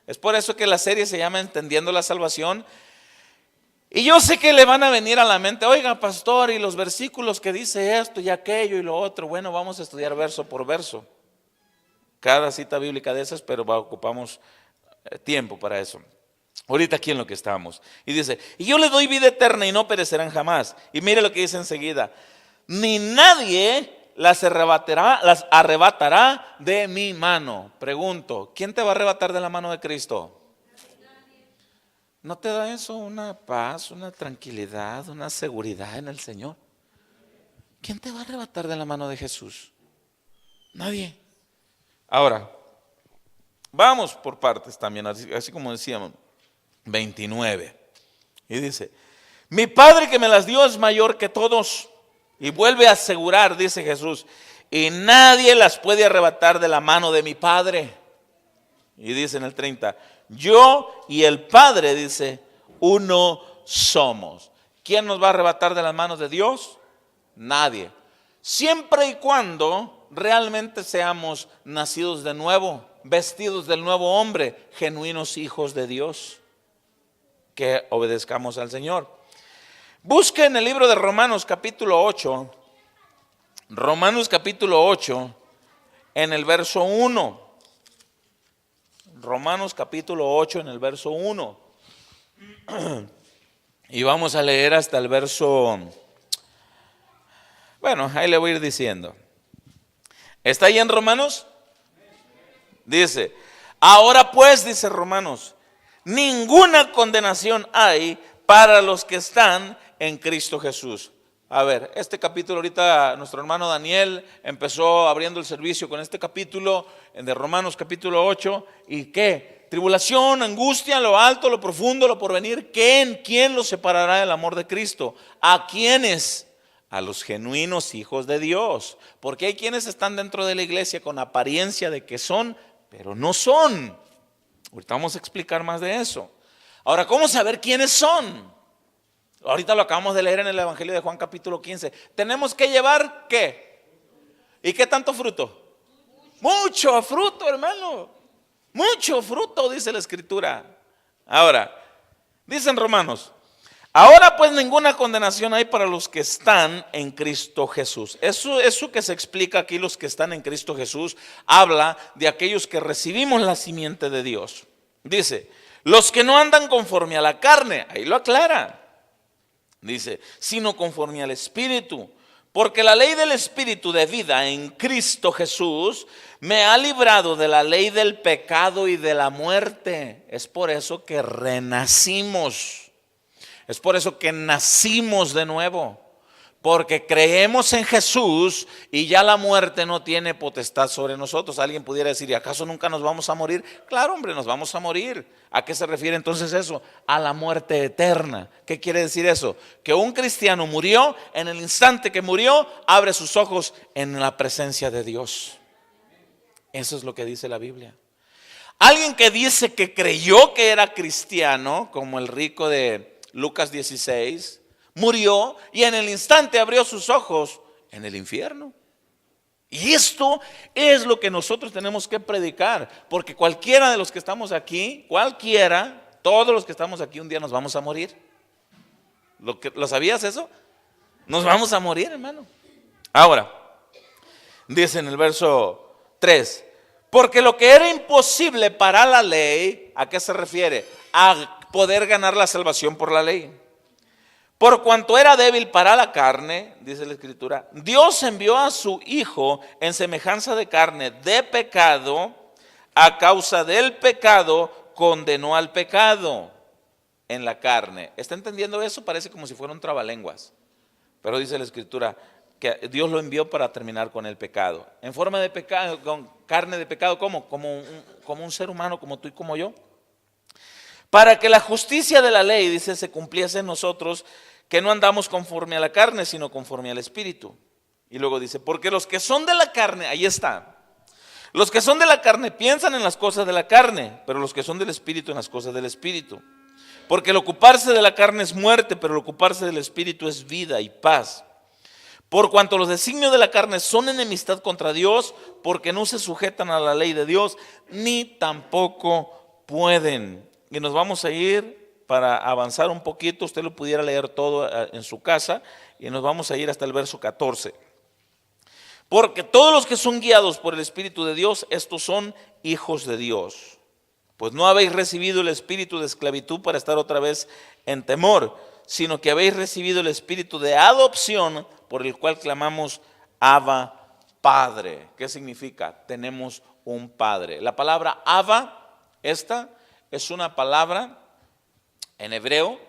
Es por eso que la serie se llama Entendiendo la Salvación. Y yo sé que le van a venir a la mente, oiga, pastor, y los versículos que dice esto y aquello y lo otro. Bueno, vamos a estudiar verso por verso cada cita bíblica de esas, pero ocupamos tiempo para eso. Ahorita aquí en lo que estamos. Y dice, y yo le doy vida eterna y no perecerán jamás. Y mire lo que dice enseguida, ni nadie las arrebatará de mi mano. Pregunto, ¿quién te va a arrebatar de la mano de Cristo? ¿No te da eso una paz, una tranquilidad, una seguridad en el Señor? ¿Quién te va a arrebatar de la mano de Jesús? Nadie. Ahora, vamos por partes también, así como decíamos, 29. Y dice, mi Padre que me las dio es mayor que todos. Y vuelve a asegurar, dice Jesús, y nadie las puede arrebatar de la mano de mi Padre. Y dice en el 30, yo y el Padre, dice, uno somos. ¿Quién nos va a arrebatar de las manos de Dios? Nadie. Siempre y cuando realmente seamos nacidos de nuevo, vestidos del nuevo hombre, genuinos hijos de Dios, que obedezcamos al Señor. Busque en el libro de Romanos capítulo 8, Romanos capítulo 8, en el verso 1. Romanos capítulo 8 en el verso 1. Y vamos a leer hasta el verso, bueno, ahí le voy a ir diciendo. ¿Está ahí en Romanos? Dice, ahora pues, dice Romanos, ninguna condenación hay para los que están en Cristo Jesús. A ver, este capítulo ahorita nuestro hermano Daniel empezó abriendo el servicio con este capítulo de Romanos capítulo 8. ¿Y qué? Tribulación, angustia, lo alto, lo profundo, lo porvenir. ¿Quién los separará del amor de Cristo? ¿A quiénes? A los genuinos hijos de Dios. Porque hay quienes están dentro de la iglesia con apariencia de que son, pero no son. Ahorita vamos a explicar más de eso. Ahora, ¿cómo saber quiénes son? Ahorita lo acabamos de leer en el Evangelio de Juan capítulo 15. Tenemos que llevar ¿qué? ¿Y qué tanto fruto? Mucho fruto, hermano. Mucho fruto, dice la Escritura. Ahora, dicen Romanos: ahora pues ninguna condenación hay para los que están en Cristo Jesús. Eso que se explica aquí, los que están en Cristo Jesús, habla de aquellos que recibimos la simiente de Dios. Dice, los que no andan conforme a la carne, ahí lo aclara. Dice, sino conforme al Espíritu. Porque la ley del Espíritu de vida en Cristo Jesús me ha librado de la ley del pecado y de la muerte. Es por eso que renacimos. Es por eso que nacimos de nuevo. Porque creemos en Jesús y ya la muerte no tiene potestad sobre nosotros. Alguien pudiera decir, ¿y acaso nunca nos vamos a morir? Claro, hombre, nos vamos a morir. ¿A qué se refiere entonces eso? A la muerte eterna. ¿Qué quiere decir eso? Que un cristiano murió, en el instante que murió, abre sus ojos en la presencia de Dios. Eso es lo que dice la Biblia. Alguien que dice que creyó que era cristiano, como el rico de Lucas 16, murió y en el instante abrió sus ojos en el infierno. Y esto es lo que nosotros tenemos que predicar, porque cualquiera de los que estamos aquí, todos los que estamos aquí un día nos vamos a morir. ¿Lo sabías eso? Nos vamos a morir, hermano. Ahora, dice en el verso 3, porque lo que era imposible para la ley, ¿a qué se refiere? A poder ganar la salvación por la ley. Por cuanto era débil para la carne, dice la Escritura, Dios envió a su Hijo en semejanza de carne de pecado, a causa del pecado condenó al pecado en la carne. ¿Está entendiendo eso? Parece como si fuera un trabalenguas, pero dice la Escritura que Dios lo envió para terminar con el pecado. En forma de pecado, con carne de pecado, ¿cómo? Como un ser humano, como tú y como yo. Para que la justicia de la ley, dice, se cumpliese en nosotros, que no andamos conforme a la carne, sino conforme al Espíritu. Y luego dice, porque los que son de la carne, ahí está, los que son de la carne piensan en las cosas de la carne, pero los que son del Espíritu en las cosas del Espíritu. Porque el ocuparse de la carne es muerte, pero el ocuparse del Espíritu es vida y paz. Por cuanto los designios de la carne son enemistad contra Dios, porque no se sujetan a la ley de Dios, ni tampoco pueden. Y nos vamos a ir para avanzar un poquito, usted lo pudiera leer todo en su casa, y nos vamos a ir hasta el verso 14. Porque todos los que son guiados por el Espíritu de Dios, estos son hijos de Dios. Pues no habéis recibido el espíritu de esclavitud para estar otra vez en temor, sino que habéis recibido el espíritu de adopción, por el cual clamamos Abba, Padre. ¿Qué significa? Tenemos un Padre. La palabra Abba, esta es una palabra en hebreo,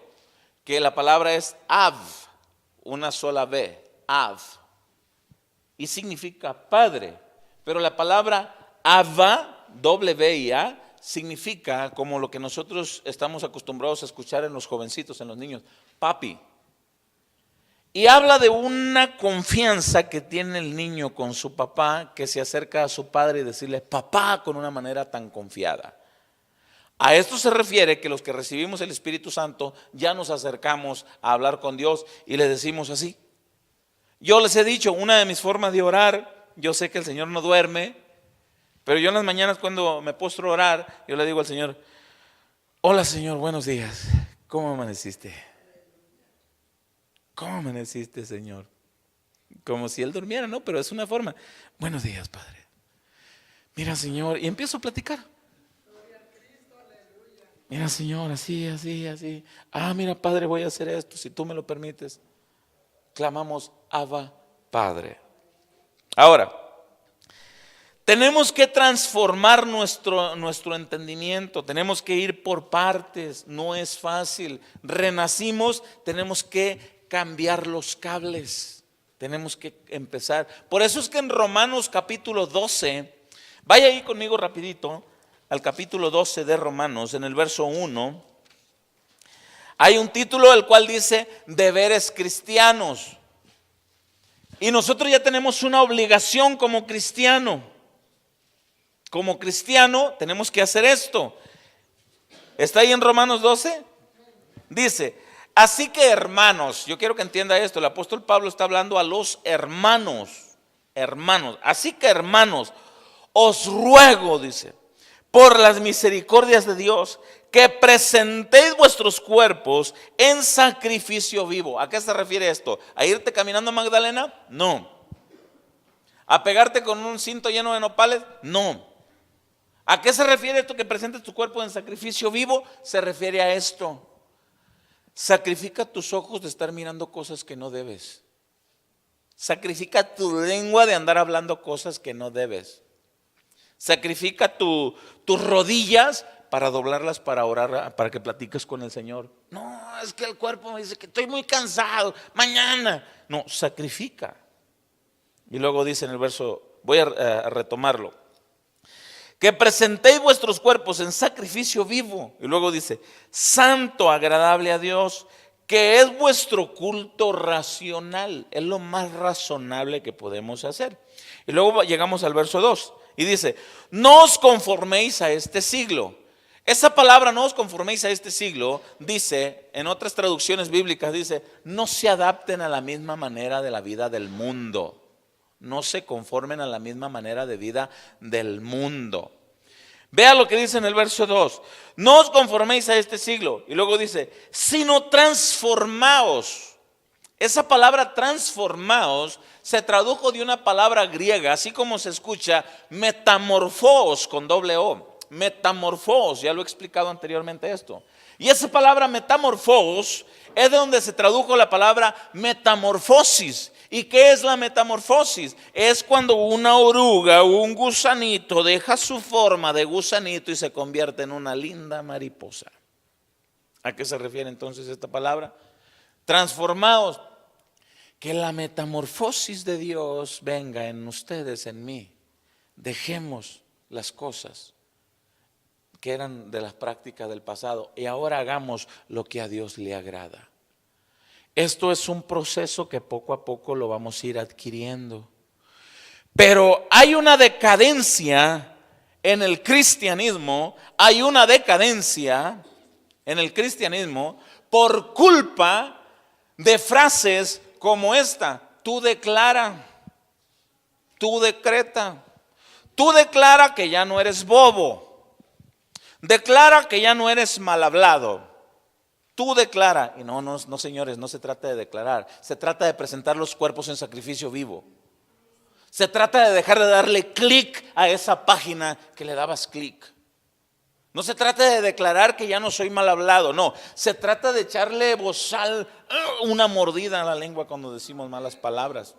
que la palabra es Av, una sola V, Av, y significa padre. Pero la palabra Abba, W-I-A, significa como lo que nosotros estamos acostumbrados a escuchar en los jovencitos, en los niños, papi. Y habla de una confianza que tiene el niño con su papá, que se acerca a su padre y decirle papá con una manera tan confiada. A esto se refiere que los que recibimos el Espíritu Santo ya nos acercamos a hablar con Dios y le decimos así. Yo les he dicho, una de mis formas de orar, yo sé que el Señor no duerme, pero yo en las mañanas cuando me postro a orar, yo le digo al Señor, hola Señor, buenos días, ¿cómo amaneciste? ¿Cómo amaneciste, Señor? Como si Él durmiera, ¿no? Pero es una forma. Buenos días, Padre. Mira, Señor, y empiezo a platicar. Mira, Señor, así, así, así. Mira, Padre, voy a hacer esto, si tú me lo permites. Clamamos, Abba, Padre. Ahora, Tenemos que transformar nuestro entendimiento, tenemos que ir por partes, no es fácil. Renacimos, tenemos que cambiar los cables, tenemos que empezar. Por eso es que en Romanos capítulo 12, vaya ahí conmigo rapidito, al capítulo 12 de Romanos, en el verso 1, hay un título el cual dice deberes cristianos. Y nosotros ya tenemos una obligación como cristiano. Como cristiano tenemos que hacer esto. ¿Está ahí en Romanos 12? Dice, así que hermanos, yo quiero que entienda esto, el apóstol Pablo está hablando a los hermanos, así que hermanos, os ruego, dice, por las misericordias de Dios, que presentéis vuestros cuerpos en sacrificio vivo. ¿A qué se refiere esto? ¿A irte caminando a Magdalena? No. ¿A pegarte con un cinto lleno de nopales? No. ¿A qué se refiere esto que presentes tu cuerpo en sacrificio vivo? Se refiere a esto. Sacrifica tus ojos de estar mirando cosas que no debes. Sacrifica tu lengua de andar hablando cosas que no debes. Sacrifica tus rodillas para doblarlas para orar, para que platiques con el Señor. No, es que el cuerpo me dice que estoy muy cansado, mañana. No, sacrifica. Y luego dice en el verso, voy a retomarlo. Que presentéis vuestros cuerpos en sacrificio vivo. Y luego dice, santo, agradable a Dios, que es vuestro culto racional. Es lo más razonable que podemos hacer. Y luego llegamos al verso 2 y dice, no os conforméis a este siglo. Esa palabra, no os conforméis a este siglo, dice, en otras traducciones bíblicas dice, no se adapten a la misma manera de la vida del mundo. No se conformen a la misma manera de vida del mundo. Vea lo que dice en el verso 2. No os conforméis a este siglo. Y luego dice, sino transformaos. Esa palabra transformaos se tradujo de una palabra griega, así como se escucha, metamorfos con doble O. Metamorfos, ya lo he explicado anteriormente esto. Y esa palabra metamorfos es de donde se tradujo la palabra metamorfosis. ¿Y qué es la metamorfosis? Es cuando una oruga o un gusanito deja su forma de gusanito y se convierte en una linda mariposa. ¿A qué se refiere entonces esta palabra? Transformados. Que la metamorfosis de Dios venga en ustedes, en mí. Dejemos las cosas que eran de las prácticas del pasado y ahora hagamos lo que a Dios le agrada. Esto es un proceso que poco a poco lo vamos a ir adquiriendo. Pero hay una decadencia en el cristianismo, por culpa de frases como esta: tú declara, tú decreta, tú declara que ya no eres bobo, declara que ya no eres mal hablado. Tú declara, y no, señores, no se trata de declarar, se trata de presentar los cuerpos en sacrificio vivo. Se trata de dejar de darle clic a esa página que le dabas clic. No se trata de declarar que ya no soy mal hablado, no. Se trata de echarle bozal, una mordida a la lengua cuando decimos malas palabras.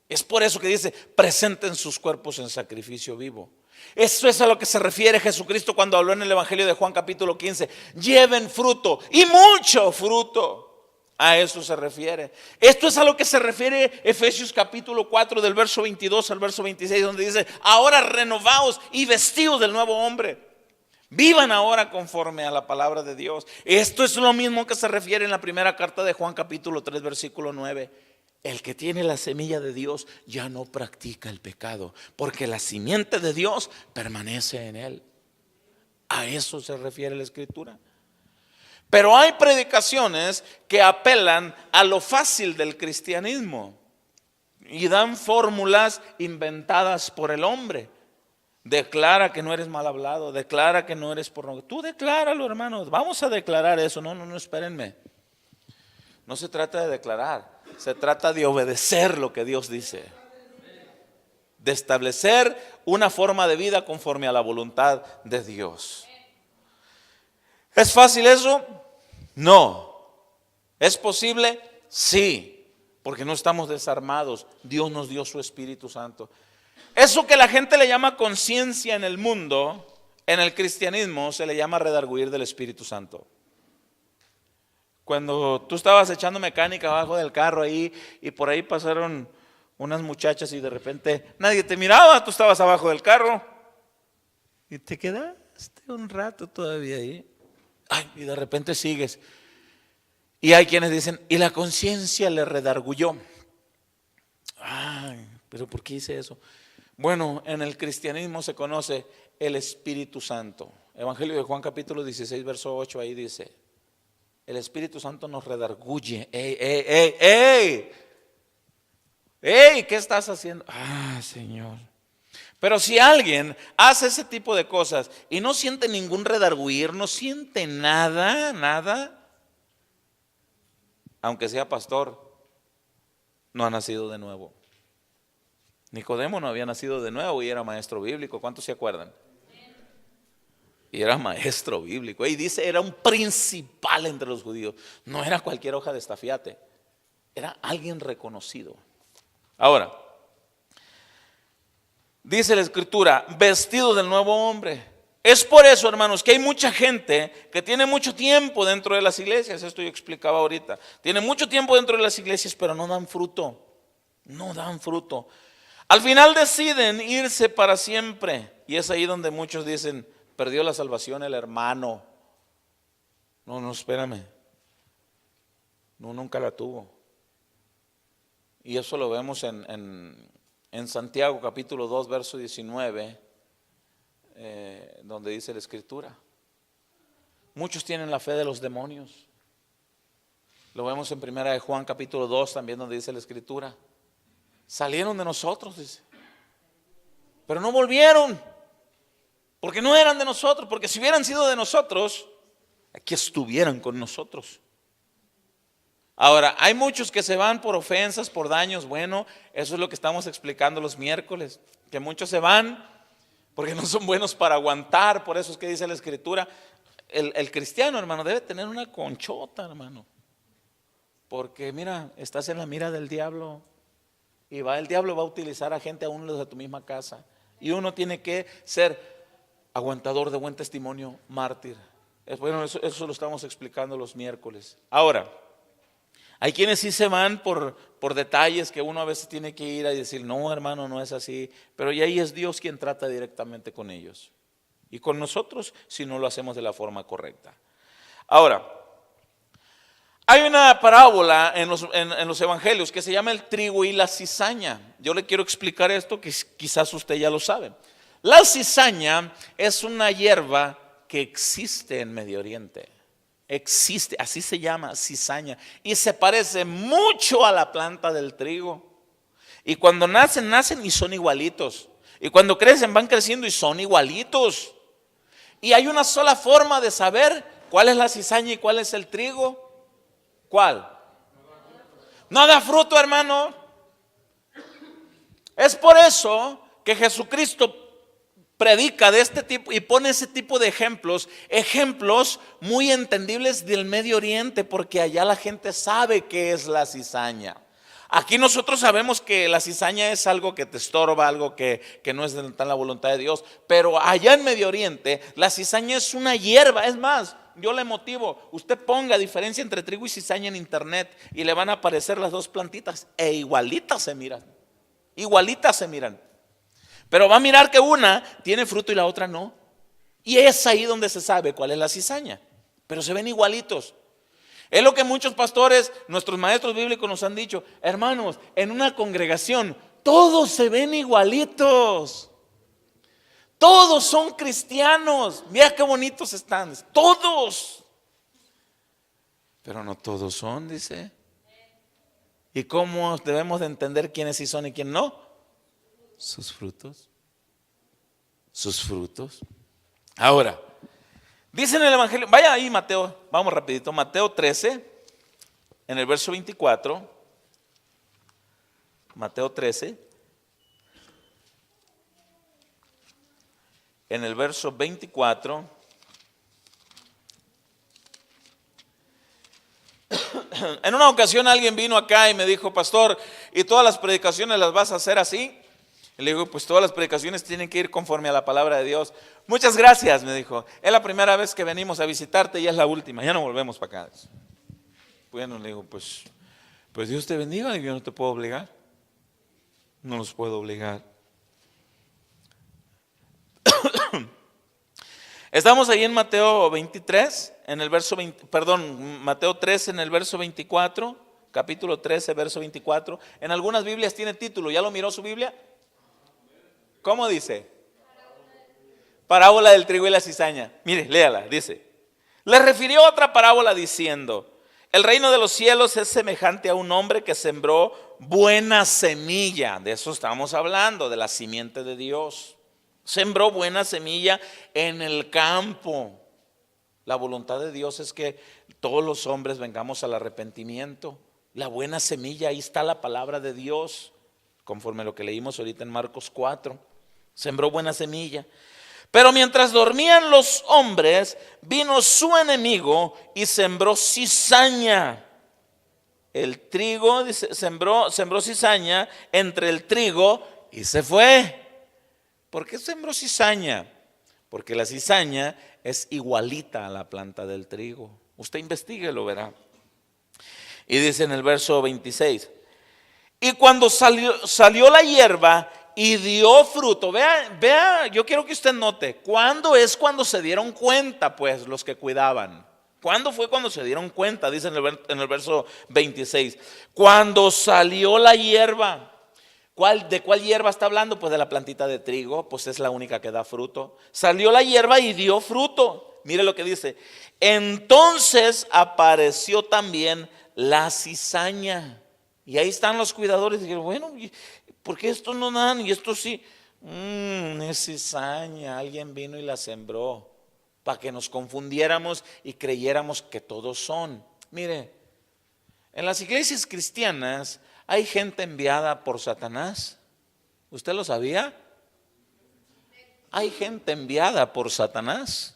Es por eso que dice, presenten sus cuerpos en sacrificio vivo. Eso es a lo que se refiere Jesucristo cuando habló en el Evangelio de Juan capítulo 15. Lleven fruto y mucho fruto. A eso se refiere. Esto es a lo que se refiere Efesios capítulo 4 del verso 22 al verso 26, donde dice, ahora renovaos y vestidos del nuevo hombre. Vivan ahora conforme a la palabra de Dios. Esto es lo mismo que se refiere en la primera carta de Juan capítulo 3 versículo 9. El que tiene la semilla de Dios ya no practica el pecado, porque la simiente de Dios permanece en él. A eso se refiere la Escritura. Pero hay predicaciones que apelan a lo fácil del cristianismo y dan fórmulas inventadas por el hombre. Declara que no eres mal hablado, declara que no eres pornográfico. Tú decláralo, hermanos, vamos a declarar eso. No, espérenme. No se trata de declarar, se trata de obedecer lo que Dios dice. De establecer una forma de vida conforme a la voluntad de Dios. ¿Es fácil eso? No. ¿Es posible? Sí, porque no estamos desarmados. Dios nos dio su Espíritu Santo. Eso que la gente le llama conciencia en el mundo, en el cristianismo se le llama redarguir del Espíritu Santo. Cuando tú estabas echando mecánica abajo del carro ahí y por ahí pasaron unas muchachas y de repente nadie te miraba, tú estabas abajo del carro y te quedaste un rato todavía ahí. Ay, y de repente sigues. Y hay quienes dicen, y la conciencia le redarguyó. Ay, pero ¿por qué hice eso? Bueno, en el cristianismo se conoce el Espíritu Santo. Evangelio de Juan capítulo 16, verso 8, ahí dice, el Espíritu Santo nos redarguye. ¡Ey, ey, ey, ey! ¡Ey! ¿Qué estás haciendo? Ah, Señor. Pero si alguien hace ese tipo de cosas y no siente ningún redarguir, no siente nada, nada, aunque sea pastor, no ha nacido de nuevo. Nicodemo no había nacido de nuevo y era maestro bíblico. ¿Cuántos se acuerdan? Y era maestro bíblico. Y dice, era un principal entre los judíos. No era cualquier hoja de estafiate. Era alguien reconocido. Ahora, dice la Escritura, vestido del nuevo hombre. Es por eso, hermanos, que hay mucha gente que tiene mucho tiempo dentro de las iglesias. Esto yo explicaba ahorita. Tiene mucho tiempo dentro de las iglesias, pero no dan fruto. No dan fruto. Al final deciden irse para siempre. Y es ahí donde muchos dicen, perdió la salvación el hermano. No, espérame. No, nunca la tuvo. Y eso lo vemos en Santiago capítulo 2, verso 19, donde dice la Escritura. Muchos tienen la fe de los demonios. Lo vemos en primera de Juan capítulo 2 también, donde dice la Escritura. Salieron de nosotros, dice. Pero no volvieron. Porque no eran de nosotros. Porque si hubieran sido de nosotros, aquí estuvieran con nosotros. Ahora, hay muchos que se van por ofensas, por daños. Bueno, eso es lo que estamos explicando los miércoles. Que muchos se van porque no son buenos para aguantar. Por eso es que dice la Escritura. El cristiano, hermano, debe tener una conchota, hermano. Porque mira, estás en la mira del diablo. Y el diablo va a utilizar a gente aún los de tu misma casa. Y uno tiene que ser aguantador de buen testimonio, mártir. Bueno, eso lo estamos explicando los miércoles. Ahora, hay quienes sí se van por detalles que uno a veces tiene que ir a decir, no, hermano, no es así. Pero y ahí es Dios quien trata directamente con ellos. Y con nosotros si no lo hacemos de la forma correcta. Ahora, hay una parábola en los evangelios que se llama el trigo y la cizaña. Yo le quiero explicar esto que quizás usted ya lo sabe. La cizaña es una hierba que existe en Medio Oriente. Existe, así se llama, cizaña. Y se parece mucho a la planta del trigo. Y cuando nacen y son igualitos. Y cuando crecen van creciendo y son igualitos. Y hay una sola forma de saber cuál es la cizaña y cuál es el trigo. ¿Cuál? No da fruto, hermano. Es por eso que Jesucristo predica de este tipo y pone ese tipo de ejemplos muy entendibles del Medio Oriente, porque allá la gente sabe qué es la cizaña. Aquí nosotros sabemos que la cizaña es algo que te estorba, algo que no es tan la voluntad de Dios, pero allá en Medio Oriente la cizaña es una hierba. Es más, yo le motivo, usted ponga diferencia entre trigo y cizaña en internet y le van a aparecer las dos plantitas e igualitas se miran. Pero va a mirar que una tiene fruto y la otra no. Y es ahí donde se sabe cuál es la cizaña. Pero se ven igualitos. Es lo que muchos pastores, nuestros maestros bíblicos nos han dicho. Hermanos, en una congregación todos se ven igualitos. Todos son cristianos. Mira qué bonitos están. Todos. Pero no todos son, dice. ¿Y cómo debemos de entender quiénes sí son y quién no? Sus frutos. Sus frutos. Ahora, dice en el Evangelio, vaya ahí Mateo, vamos rapidito, Mateo 13, en el verso 24. Mateo 13, en el verso 24. En una ocasión alguien vino acá y me dijo, pastor, ¿y todas las predicaciones las vas a hacer así? Y le digo, pues todas las predicaciones tienen que ir conforme a la palabra de Dios. Muchas gracias, me dijo. Es la primera vez que venimos a visitarte y es la última. Ya no volvemos para acá. Bueno, le digo, pues Dios te bendiga. Yo no te puedo obligar. No los puedo obligar. Estamos ahí en Mateo 23, en el verso 20, perdón, Mateo 3 en el verso 24, capítulo 13, verso 24. En algunas Biblias tiene título. ¿Ya lo miró su Biblia? ¿Cómo dice? Parábola del trigo y la cizaña. Mire, léala, dice. Le refirió otra parábola diciendo: el reino de los cielos es semejante a un hombre que sembró buena semilla. De eso estamos hablando, de la simiente de Dios. Sembró buena semilla en el campo. La voluntad de Dios es que todos los hombres vengamos al arrepentimiento. La buena semilla, ahí está la palabra de Dios, conforme a lo que leímos ahorita en Marcos 4. Sembró buena semilla. Pero mientras dormían los hombres, vino su enemigo y sembró cizaña. El trigo, dice, sembró cizaña entre el trigo y se fue. ¿Por qué sembró cizaña? Porque la cizaña es igualita a la planta del trigo. Usted investigue, lo verá. Y dice en el verso 26: y cuando salió la hierba y dio fruto. Vea, yo quiero que usted note, ¿cuándo es cuando se dieron cuenta, pues, los que cuidaban? ¿Cuándo fue cuando se dieron cuenta? Dice en el verso 26. Cuando salió la hierba. ¿De cuál hierba está hablando? Pues de la plantita de trigo, pues es la única que da fruto. Salió la hierba y dio fruto. Mire lo que dice. Entonces apareció también la cizaña. Y ahí están los cuidadores. Dijeron, bueno, ¿por qué estos no dan y estos sí? Es cizaña, alguien vino y la sembró para que nos confundiéramos y creyéramos que todos son. Mire, en las iglesias cristianas hay gente enviada por Satanás. ¿Usted lo sabía? Hay gente enviada por Satanás.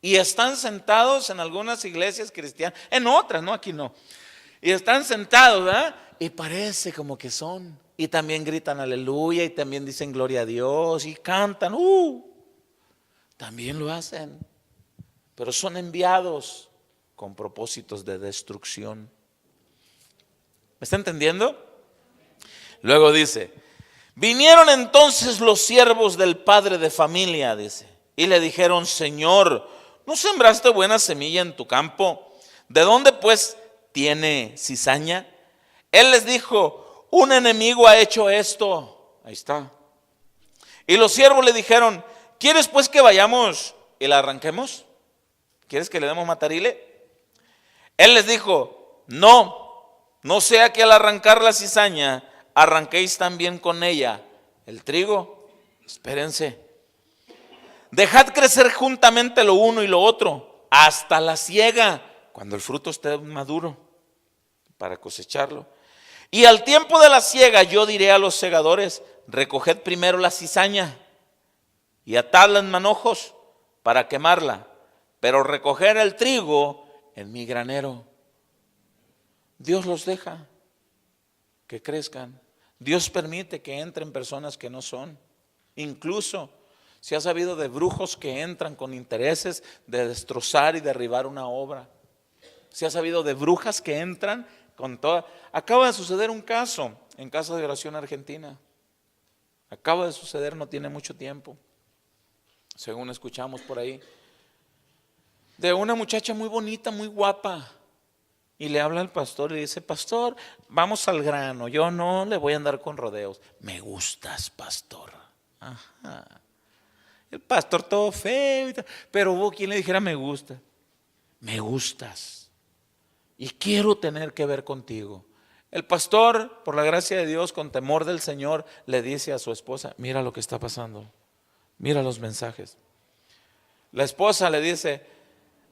Y están sentados en algunas iglesias cristianas, en otras, no, aquí no. Y están sentados, ¿verdad? Y parece como que son. Y también gritan aleluya y también dicen gloria a Dios y cantan. También lo hacen. Pero son enviados con propósitos de destrucción. ¿Me está entendiendo? Luego dice: vinieron entonces los siervos del padre de familia, dice, y le dijeron: Señor, ¿no sembraste buena semilla en tu campo? ¿De dónde pues tiene cizaña? Él les dijo: un enemigo ha hecho esto. Ahí está. Y los siervos le dijeron: ¿quieres pues que vayamos y la arranquemos? ¿Quieres que le demos matarile? Él les dijo: no sea que al arrancar la cizaña arranquéis también con ella el trigo. Espérense. Dejad crecer juntamente lo uno y lo otro hasta la siega, cuando el fruto esté maduro, para cosecharlo. Y al tiempo de la siega yo diré a los segadores: recoged primero la cizaña y atadla en manojos para quemarla, pero recoger el trigo en mi granero. Dios los deja que crezcan. Dios permite que entren personas que no son. Incluso se ha sabido de brujos que entran con intereses de destrozar y derribar una obra. Se ha sabido de brujas que entran con toda. Acaba de suceder un caso en Casa de Oración Argentina. Acaba de suceder, no tiene mucho tiempo, según escuchamos por ahí, de una muchacha muy bonita, muy guapa. Y le habla al pastor y dice: pastor, vamos al grano, yo no le voy a andar con rodeos. Me gustas, pastor. Ajá. El pastor todo feo, pero hubo quien le dijera: me gusta. Me gustas y quiero tener que ver contigo. El pastor, por la gracia de Dios, con temor del Señor, le dice a su esposa: mira lo que está pasando, mira los mensajes. La esposa le dice: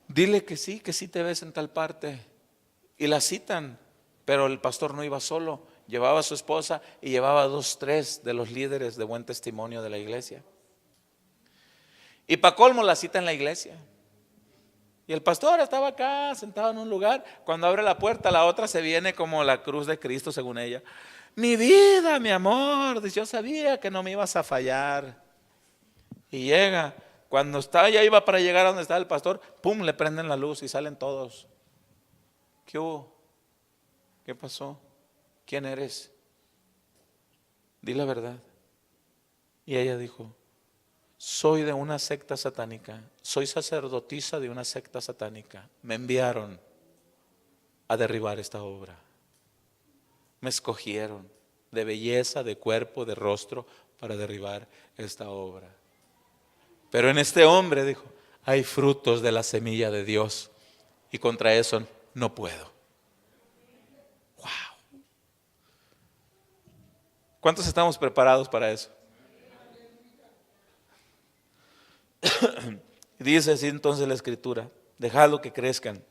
dile que sí te ves en tal parte. Y la citan, pero el pastor no iba solo, llevaba a su esposa y llevaba 2, 3 de los líderes de buen testimonio de la iglesia. Y para colmo la cita en la iglesia. Y el pastor estaba acá sentado en un lugar. Cuando abre la puerta, la otra se viene como la cruz de Cristo, según ella. Mi vida, mi amor, dice, yo sabía que no me ibas a fallar. Y llega, cuando ya iba para llegar a donde estaba el pastor, pum, le prenden la luz y salen todos. ¿Qué hubo? ¿Qué pasó? ¿Quién eres? Di la verdad. Y ella dijo, soy de una secta satánica, soy sacerdotisa de una secta satánica. Me enviaron a derribar esta obra. Me escogieron de belleza, de cuerpo, de rostro para derribar esta obra. Pero en este hombre, dijo, hay frutos de la semilla de Dios y contra eso no puedo. Wow. ¿Cuántos estamos preparados para eso? Dice así entonces la Escritura, dejadlo que crezcan.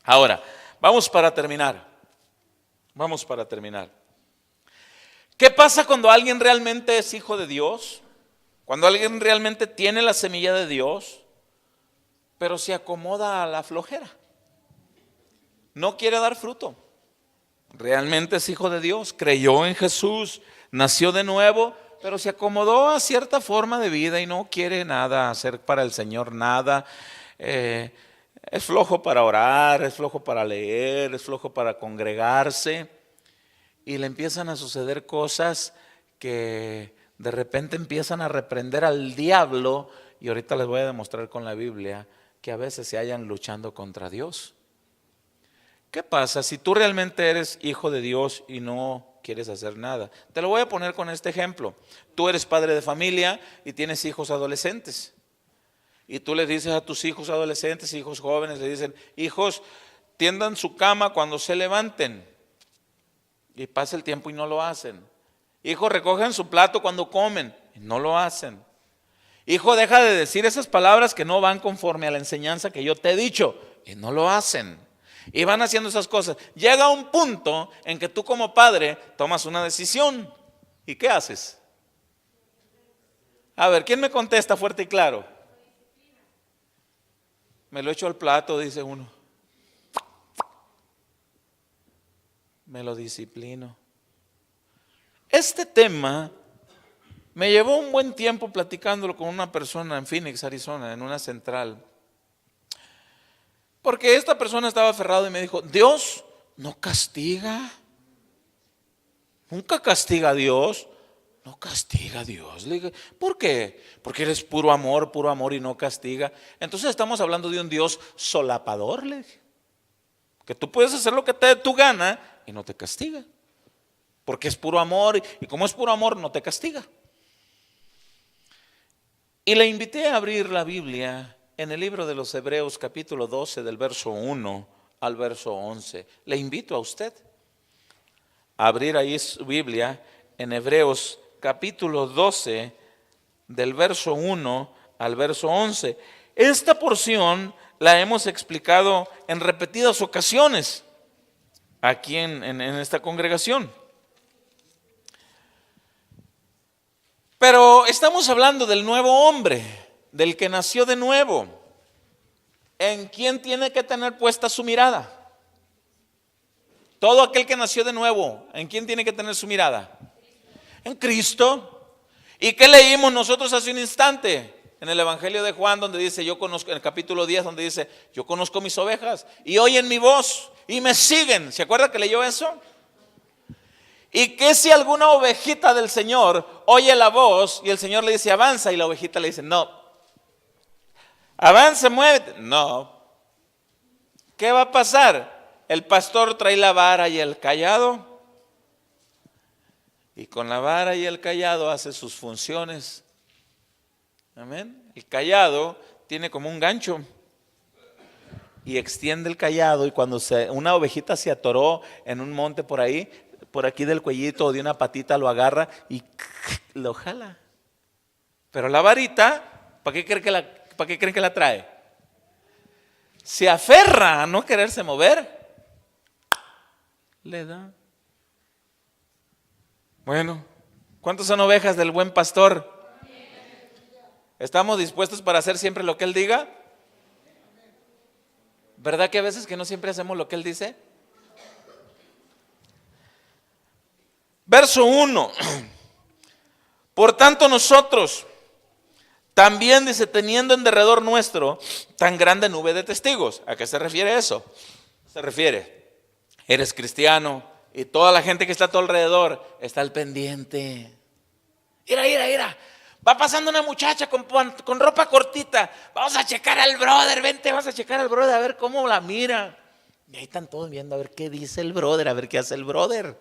Ahora, vamos para terminar. ¿Qué pasa cuando alguien realmente es hijo de Dios? Cuando alguien realmente tiene la semilla de Dios, pero se acomoda a la flojera. No quiere dar fruto. Realmente es hijo de Dios, creyó en Jesús, nació de nuevo, pero se acomodó a cierta forma de vida y no quiere nada hacer para el Señor, nada. Es flojo para orar, es flojo para leer, es flojo para congregarse. Y le empiezan a suceder cosas que de repente empiezan a reprender al diablo. Y ahorita les voy a demostrar con la Biblia que a veces se hallan luchando contra Dios. ¿Qué pasa si tú realmente eres hijo de Dios y no quieres hacer nada? Te lo voy a poner con este ejemplo. Tú eres padre de familia y tienes hijos adolescentes. Y tú le dices a tus hijos adolescentes, hijos jóvenes, le dicen, hijos, tiendan su cama cuando se levanten. Y pasa el tiempo y no lo hacen. Hijo, recogen su plato cuando comen y no lo hacen. Hijo, deja de decir esas palabras que no van conforme a la enseñanza que yo te he dicho y no lo hacen. Y van haciendo esas cosas. Llega un punto en que tú como padre tomas una decisión. ¿Y qué haces? A ver, ¿quién me contesta fuerte y claro? Me lo echo al plato, dice uno. Me lo disciplino. Este tema me llevó un buen tiempo platicándolo con una persona en Phoenix, Arizona, en una central. Porque esta persona estaba aferrada y me dijo, Dios no castiga. Nunca castiga a Dios. No castiga a Dios. Le dije, ¿por qué? Porque eres puro amor y no castiga. Entonces estamos hablando de un Dios solapador, le dije. Que tú puedes hacer lo que te dé tu gana y no te castiga. Porque es puro amor y como es puro amor no te castiga. Y le invité a abrir la Biblia en el libro de los Hebreos capítulo 12 del verso 1 al verso 11. Le invito a usted a abrir ahí su Biblia en Hebreos capítulo 12 del verso 1 al verso 11. Esta porción la hemos explicado en repetidas ocasiones aquí en esta congregación. Pero estamos hablando del nuevo hombre, del que nació de nuevo. ¿En quién tiene que tener puesta su mirada? Todo aquel que nació de nuevo, ¿en quién tiene que tener su mirada? En Cristo. ¿Y qué leímos nosotros hace un instante? En el Evangelio de Juan, donde dice, yo conozco, en el capítulo 10, donde dice, yo conozco mis ovejas y oyen mi voz y me siguen. ¿Se acuerda que leyó eso? ¿Y qué si alguna ovejita del Señor oye la voz y el Señor le dice avanza y la ovejita le dice no? Avanza, muévete. No. ¿Qué va a pasar? El pastor trae la vara y el cayado y con la vara y el cayado hace sus funciones. Amén. El cayado tiene como un gancho y extiende el cayado y cuando una ovejita se atoró en un monte por ahí, por aquí del cuellito o de una patita lo agarra y lo jala. Pero la varita, ¿para qué creen que la trae? Se aferra a no quererse mover, le da. Bueno, ¿cuántas son ovejas del buen pastor? ¿Estamos dispuestos para hacer siempre lo que Él diga? ¿Verdad que a veces que no siempre hacemos lo que Él dice? Verso 1. Por tanto nosotros también, dice, teniendo en derredor nuestro tan grande nube de testigos. ¿A qué se refiere eso? Se refiere, eres cristiano y toda la gente que está a tu alrededor está al pendiente. Mira. Va pasando una muchacha con ropa cortita. Vamos a checar al brother, vente, vamos a checar al brother a ver cómo la mira. Y ahí están todos viendo a ver qué dice el brother, a ver qué hace el brother.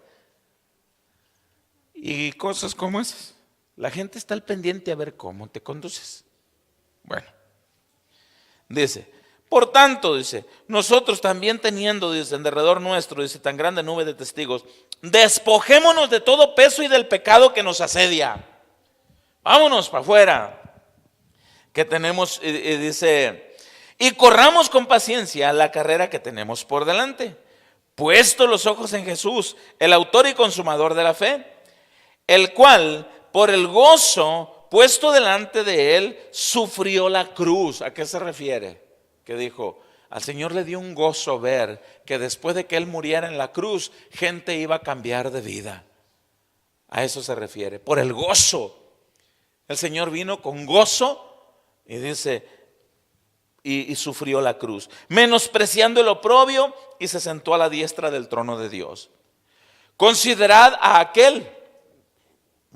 Y cosas como esas. La gente está al pendiente a ver cómo te conduces. Bueno, dice, por tanto, dice, nosotros también teniendo, dice, en derredor nuestro, dice, tan grande nube de testigos, despojémonos de todo peso y del pecado que nos asedia. Vámonos para afuera, que tenemos, dice, y corramos con paciencia la carrera que tenemos por delante, puesto los ojos en Jesús, el autor y consumador de la fe, el cual, por el gozo puesto delante de él, sufrió la cruz. ¿A qué se refiere? Que dijo, al Señor le dio un gozo ver que después de que él muriera en la cruz, gente iba a cambiar de vida. A eso se refiere, por el gozo. El Señor vino con gozo y dice, y sufrió la cruz, menospreciando el oprobio, y se sentó a la diestra del trono de Dios. Considerad a aquel.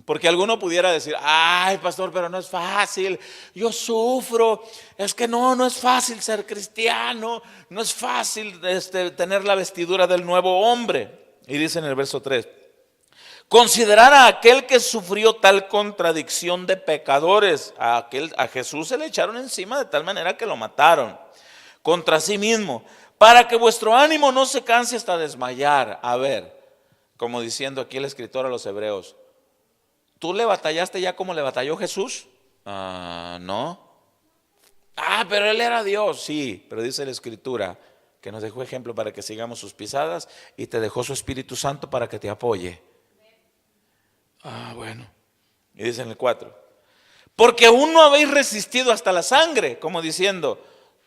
Porque alguno pudiera decir, ay pastor, pero no es fácil, yo sufro, es que no es fácil ser cristiano, no es fácil tener la vestidura del nuevo hombre. Y dice en el verso 3, considerar a aquel que sufrió tal contradicción de pecadores. A Jesús se le echaron encima de tal manera que lo mataron contra sí mismo, para que vuestro ánimo no se canse hasta desmayar. A ver, como diciendo aquí el escritor a los hebreos, ¿tú le batallaste ya como le batalló Jesús? No. Pero él era Dios. Sí, pero dice la escritura que nos dejó ejemplo para que sigamos sus pisadas y te dejó su Espíritu Santo para que te apoye. Bueno. Y dice en el 4, porque aún no habéis resistido hasta la sangre, como diciendo,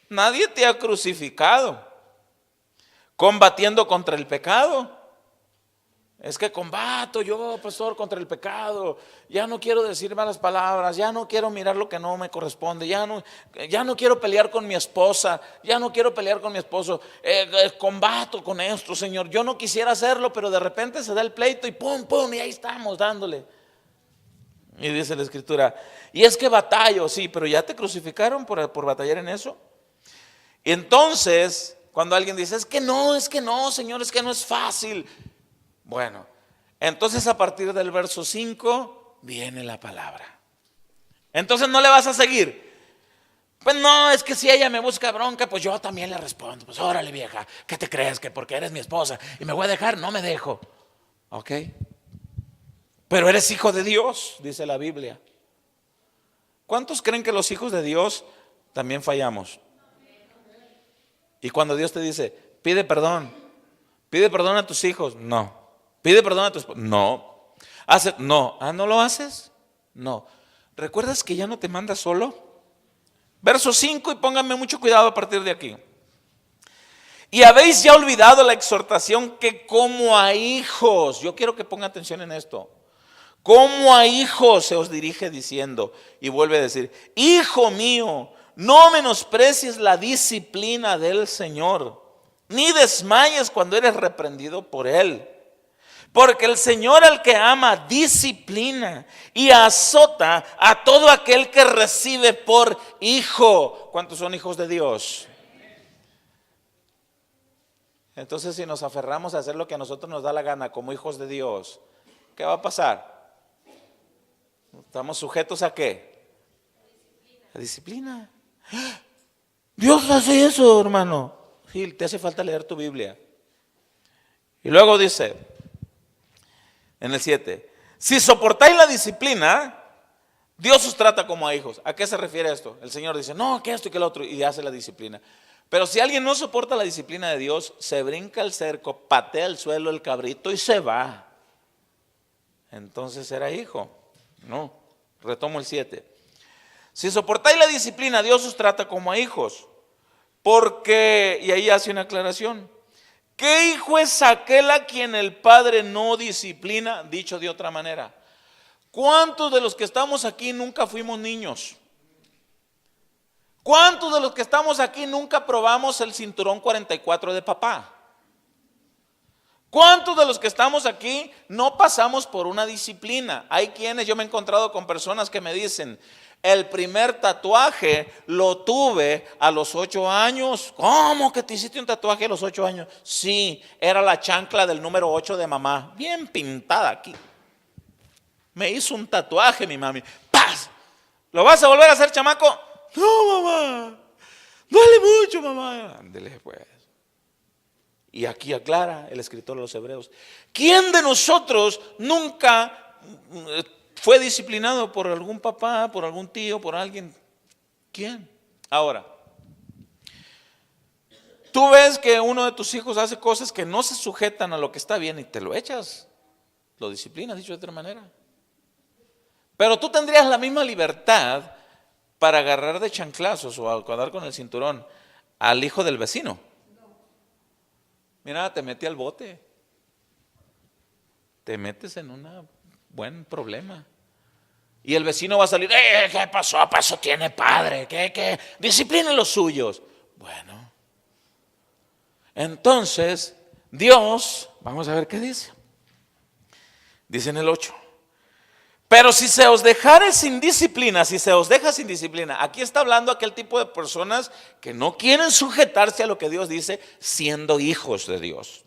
nadie te ha crucificado, combatiendo contra el pecado. Es que combato yo, pastor, contra el pecado. Ya no quiero decir malas palabras, ya no quiero mirar lo que no me corresponde, ya no quiero pelear con mi esposa, ya no quiero pelear con mi esposo. Combato con esto, Señor. Yo no quisiera hacerlo, pero de repente se da el pleito y pum, y ahí estamos dándole. Y dice la escritura, y es que batallo, sí, pero ya te crucificaron por batallar en eso. Y entonces, cuando alguien dice, es que no, Señor, es que no es fácil. Bueno, entonces a partir del verso 5 viene la palabra. Entonces no le vas a seguir. Pues no, es que si ella me busca bronca, pues yo también le respondo. Pues órale vieja, ¿qué te crees? Que porque eres mi esposa y me voy a dejar, no me dejo. Ok. Pero eres hijo de Dios, dice la Biblia. ¿Cuántos creen que los hijos de Dios también fallamos? Y cuando Dios te dice, pide perdón a tus hijos, no. Pide perdón a tu esposa, no. No. ¿No lo haces? No. ¿Recuerdas que ya no te manda solo? Verso 5, y pónganme mucho cuidado a partir de aquí. Y habéis ya olvidado la exhortación que como a hijos, yo quiero que pongan atención en esto, como a hijos se os dirige diciendo, y vuelve a decir, hijo mío, no menosprecies la disciplina del Señor, ni desmayes cuando eres reprendido por Él. Porque el Señor al que ama disciplina y azota a todo aquel que recibe por hijo. ¿Cuántos son hijos de Dios? Entonces si nos aferramos a hacer lo que a nosotros nos da la gana como hijos de Dios, ¿qué va a pasar? ¿Estamos sujetos a qué? A disciplina. Dios hace eso, hermano. Sí, te hace falta leer tu Biblia. Y luego dice en el 7, si soportáis la disciplina, Dios os trata como a hijos. ¿A qué se refiere esto? El Señor dice, no, que esto y que lo otro, y hace la disciplina. Pero si alguien no soporta la disciplina de Dios, se brinca el cerco, patea el suelo el cabrito y se va. Entonces era hijo. No, retomo el 7. Si soportáis la disciplina, Dios os trata como a hijos. Porque, y ahí hace una aclaración, ¿Qué hijo es aquel a quien el padre no disciplina? Dicho de otra manera, ¿cuántos de los que estamos aquí nunca fuimos niños? ¿Cuántos de los que estamos aquí nunca probamos el cinturón 44 de papá? ¿Cuántos de los que estamos aquí no pasamos por una disciplina? Hay quienes, yo me he encontrado con personas que me dicen, el primer tatuaje lo tuve a los 8 años. ¿Cómo que te hiciste un tatuaje a los 8 años? Sí, era la chancla del número 8 de mamá, bien pintada aquí. Me hizo un tatuaje mi mami. ¡Paz! ¿Lo vas a volver a hacer, chamaco? No, mamá, duele mucho, mamá. Ándele pues. Y aquí aclara el escritor de los Hebreos, ¿quién de nosotros nunca fue disciplinado por algún papá, por algún tío, por alguien? ¿Quién? Ahora, tú ves que uno de tus hijos hace cosas que no se sujetan a lo que está bien y te lo echas, lo disciplinas, dicho de otra manera. Pero tú tendrías la misma libertad para agarrar de chanclazos o acordar con el cinturón al hijo del vecino. Mira, te metí al bote. Te metes en un buen problema. Y el vecino va a salir, ¿qué pasó? Eso tiene padre. ¿Qué? Disciplinen los suyos. Bueno. Entonces, Dios, vamos a ver qué dice. Dice en el 8. Pero si se os dejare sin disciplina, si se os deja sin disciplina, aquí está hablando aquel tipo de personas que no quieren sujetarse a lo que Dios dice siendo hijos de Dios.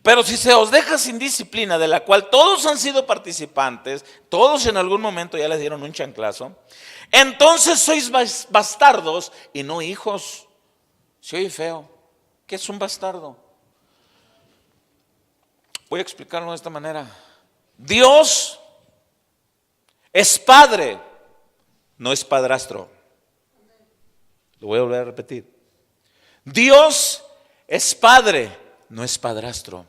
Pero si se os deja sin disciplina, de la cual todos han sido participantes, todos en algún momento ya les dieron un chanclazo, entonces sois bastardos y no hijos. Se oye feo. ¿Qué es un bastardo? Voy a explicarlo de esta manera. Dios es padre, no es padrastro. Lo voy a volver a repetir. Dios es padre, no es padrastro.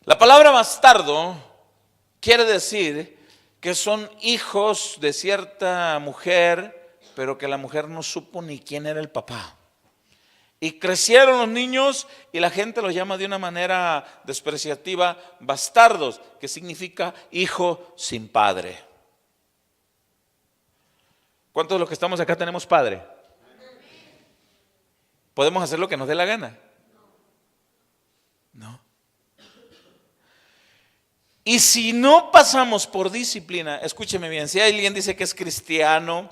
La palabra bastardo quiere decir que son hijos de cierta mujer, pero que la mujer no supo ni quién era el papá. Y crecieron los niños y la gente los llama de una manera despreciativa bastardos, que significa hijo sin padre. ¿Cuántos de los que estamos acá tenemos padre? ¿Podemos hacer lo que nos dé la gana? No. Y si no pasamos por disciplina, escúcheme bien, si alguien dice que es cristiano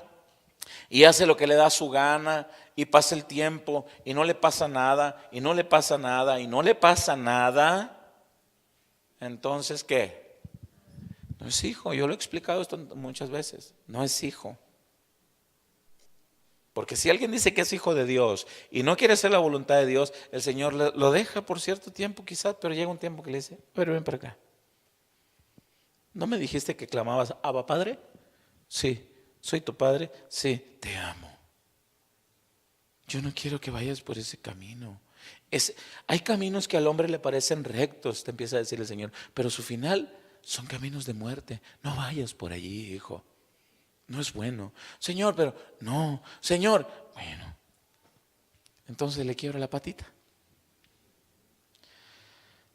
y hace lo que le da su gana y pasa el tiempo y no le pasa nada, y no le pasa nada, y no le pasa nada, entonces ¿qué? No es hijo. Yo lo he explicado esto muchas veces. No es hijo. Porque si alguien dice que es hijo de Dios y no quiere hacer la voluntad de Dios, el Señor lo deja por cierto tiempo quizás, pero llega un tiempo que le dice, pero ven para acá. ¿No me dijiste que clamabas Abba Padre? Sí. ¿Soy tu padre? Sí. Te amo. Yo no quiero que vayas por ese camino. Hay caminos que al hombre le parecen rectos, te empieza a decir el Señor, pero su final son caminos de muerte. No vayas por allí, hijo. No es bueno. Señor, pero no. Señor, bueno. Entonces le quiebra la patita.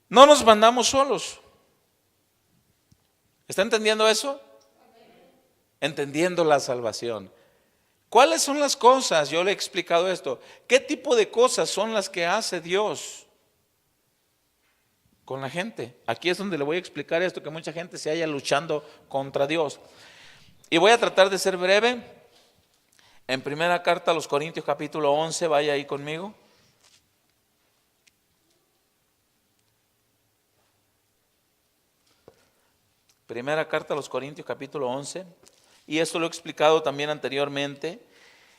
No nos mandamos solos. ¿Está entendiendo eso? Entendiendo la salvación. ¿Cuáles son las cosas? Yo le he explicado esto. ¿Qué tipo de cosas son las que hace Dios con la gente? Aquí es donde le voy a explicar esto, que mucha gente se halla luchando contra Dios. Y voy a tratar de ser breve. En primera carta a los Corintios capítulo 11, vaya ahí conmigo. Primera carta a los Corintios capítulo 11. Y esto lo he explicado también anteriormente.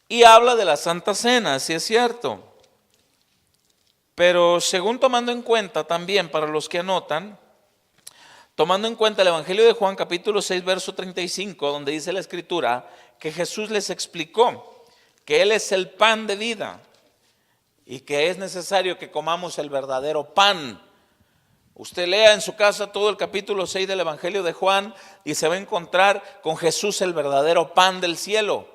Y habla de la Santa Cena, sí es cierto. Pero según tomando en cuenta también para los que anotan, tomando en cuenta el Evangelio de Juan capítulo 6 verso 35, donde dice la Escritura que Jesús les explicó que Él es el pan de vida y que es necesario que comamos el verdadero pan. Usted lea en su casa todo el capítulo 6 del Evangelio de Juan y se va a encontrar con Jesús, el verdadero pan del cielo.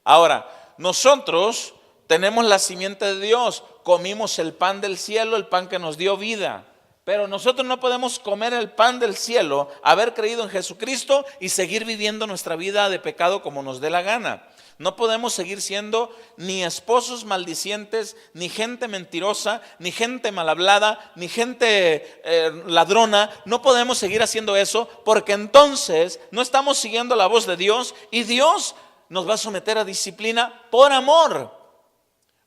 Ahora, nosotros tenemos la simiente de Dios, comimos el pan del cielo, el pan que nos dio vida. Pero nosotros no podemos comer el pan del cielo, haber creído en Jesucristo y seguir viviendo nuestra vida de pecado como nos dé la gana. No podemos seguir siendo ni esposos maldicientes, ni gente mentirosa, ni gente mal hablada, ni gente ladrona. No podemos seguir haciendo eso, porque entonces no estamos siguiendo la voz de Dios y Dios nos va a someter a disciplina por amor.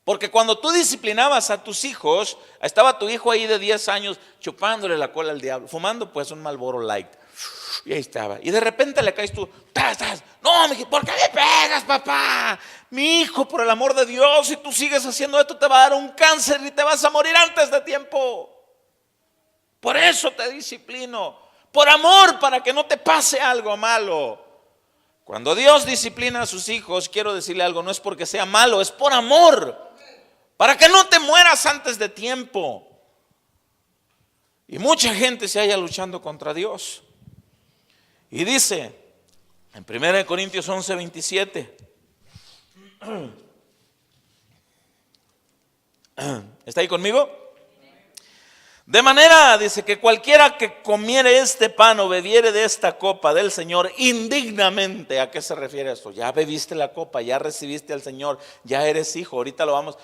Porque cuando tú disciplinabas a tus hijos, estaba tu hijo ahí de 10 años chupándole la cola al diablo, fumando pues un Marlboro Light. Y ahí estaba. Y de repente le caes tú, ¡tas! No, ¿por qué me pegas, papá? Mi hijo, por el amor de Dios, si tú sigues haciendo esto te va a dar un cáncer y te vas a morir antes de tiempo. Por eso te disciplino, por amor, para que no te pase algo malo. Cuando Dios disciplina a sus hijos, quiero decirle algo, no es porque sea malo, es por amor. Para que no te mueras antes de tiempo. Y mucha gente se halla luchando contra Dios. Y dice en 1 Corintios 11:27. ¿Está ahí conmigo? De manera, dice, que cualquiera que comiere este pan o bebiere de esta copa del Señor indignamente. ¿A qué se refiere esto? Ya bebiste la copa, ya recibiste al Señor, ya eres hijo. Ahorita lo vamos.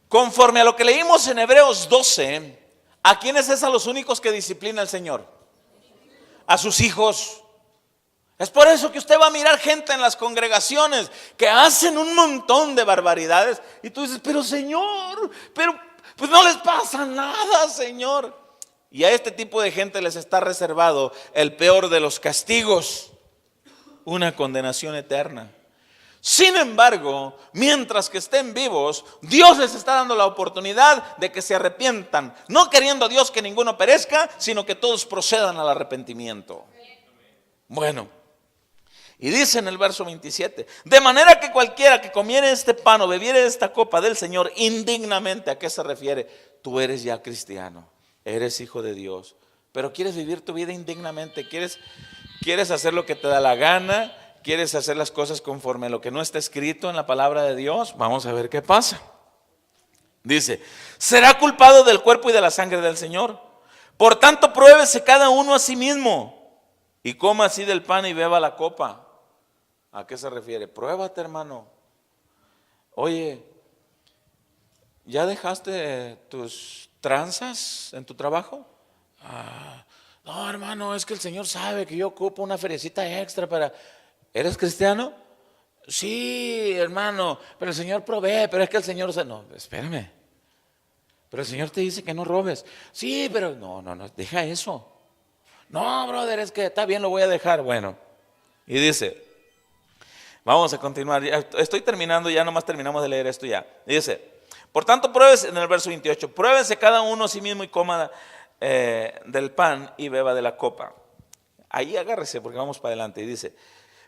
Conforme a lo que leímos en Hebreos 12, ¿a quiénes es a los únicos que disciplina el Señor? A sus hijos. Es por eso que usted va a mirar gente en las congregaciones que hacen un montón de barbaridades y tú dices, pero Señor, pero pues no les pasa nada, Señor. Y a este tipo de gente les está reservado el peor de los castigos, una condenación eterna. Sin embargo, mientras que estén vivos, Dios les está dando la oportunidad de que se arrepientan, no queriendo Dios que ninguno perezca, sino que todos procedan al arrepentimiento. Bueno, y dice en el verso 27, de manera que cualquiera que comiere este pan o bebiere esta copa del Señor indignamente, ¿a qué se refiere? Tú eres ya cristiano, eres hijo de Dios, pero quieres vivir tu vida indignamente, quieres hacer lo que te da la gana, quieres hacer las cosas conforme a lo que no está escrito en la palabra de Dios. Vamos a ver qué pasa. Dice, será culpado del cuerpo y de la sangre del Señor. Por tanto, pruébese cada uno a sí mismo y coma así del pan y beba la copa. ¿A qué se refiere? Pruébate, hermano. Oye, ¿ya dejaste tus tranzas en tu trabajo? No, hermano, es que el Señor sabe que yo ocupo una feriecita extra para... ¿Eres cristiano? Sí, hermano, pero el Señor provee, pero es que el Señor... No, espérame. Pero el Señor te dice que no robes. Sí, pero no, deja eso. No, brother, es que está bien, lo voy a dejar. Bueno, y dice, vamos a continuar. Estoy terminando, ya nomás terminamos de leer esto ya. Dice, por tanto, pruébese, en el verso 28, pruébese cada uno a sí mismo y coma del pan y beba de la copa. Ahí agárrese porque vamos para adelante. Y dice,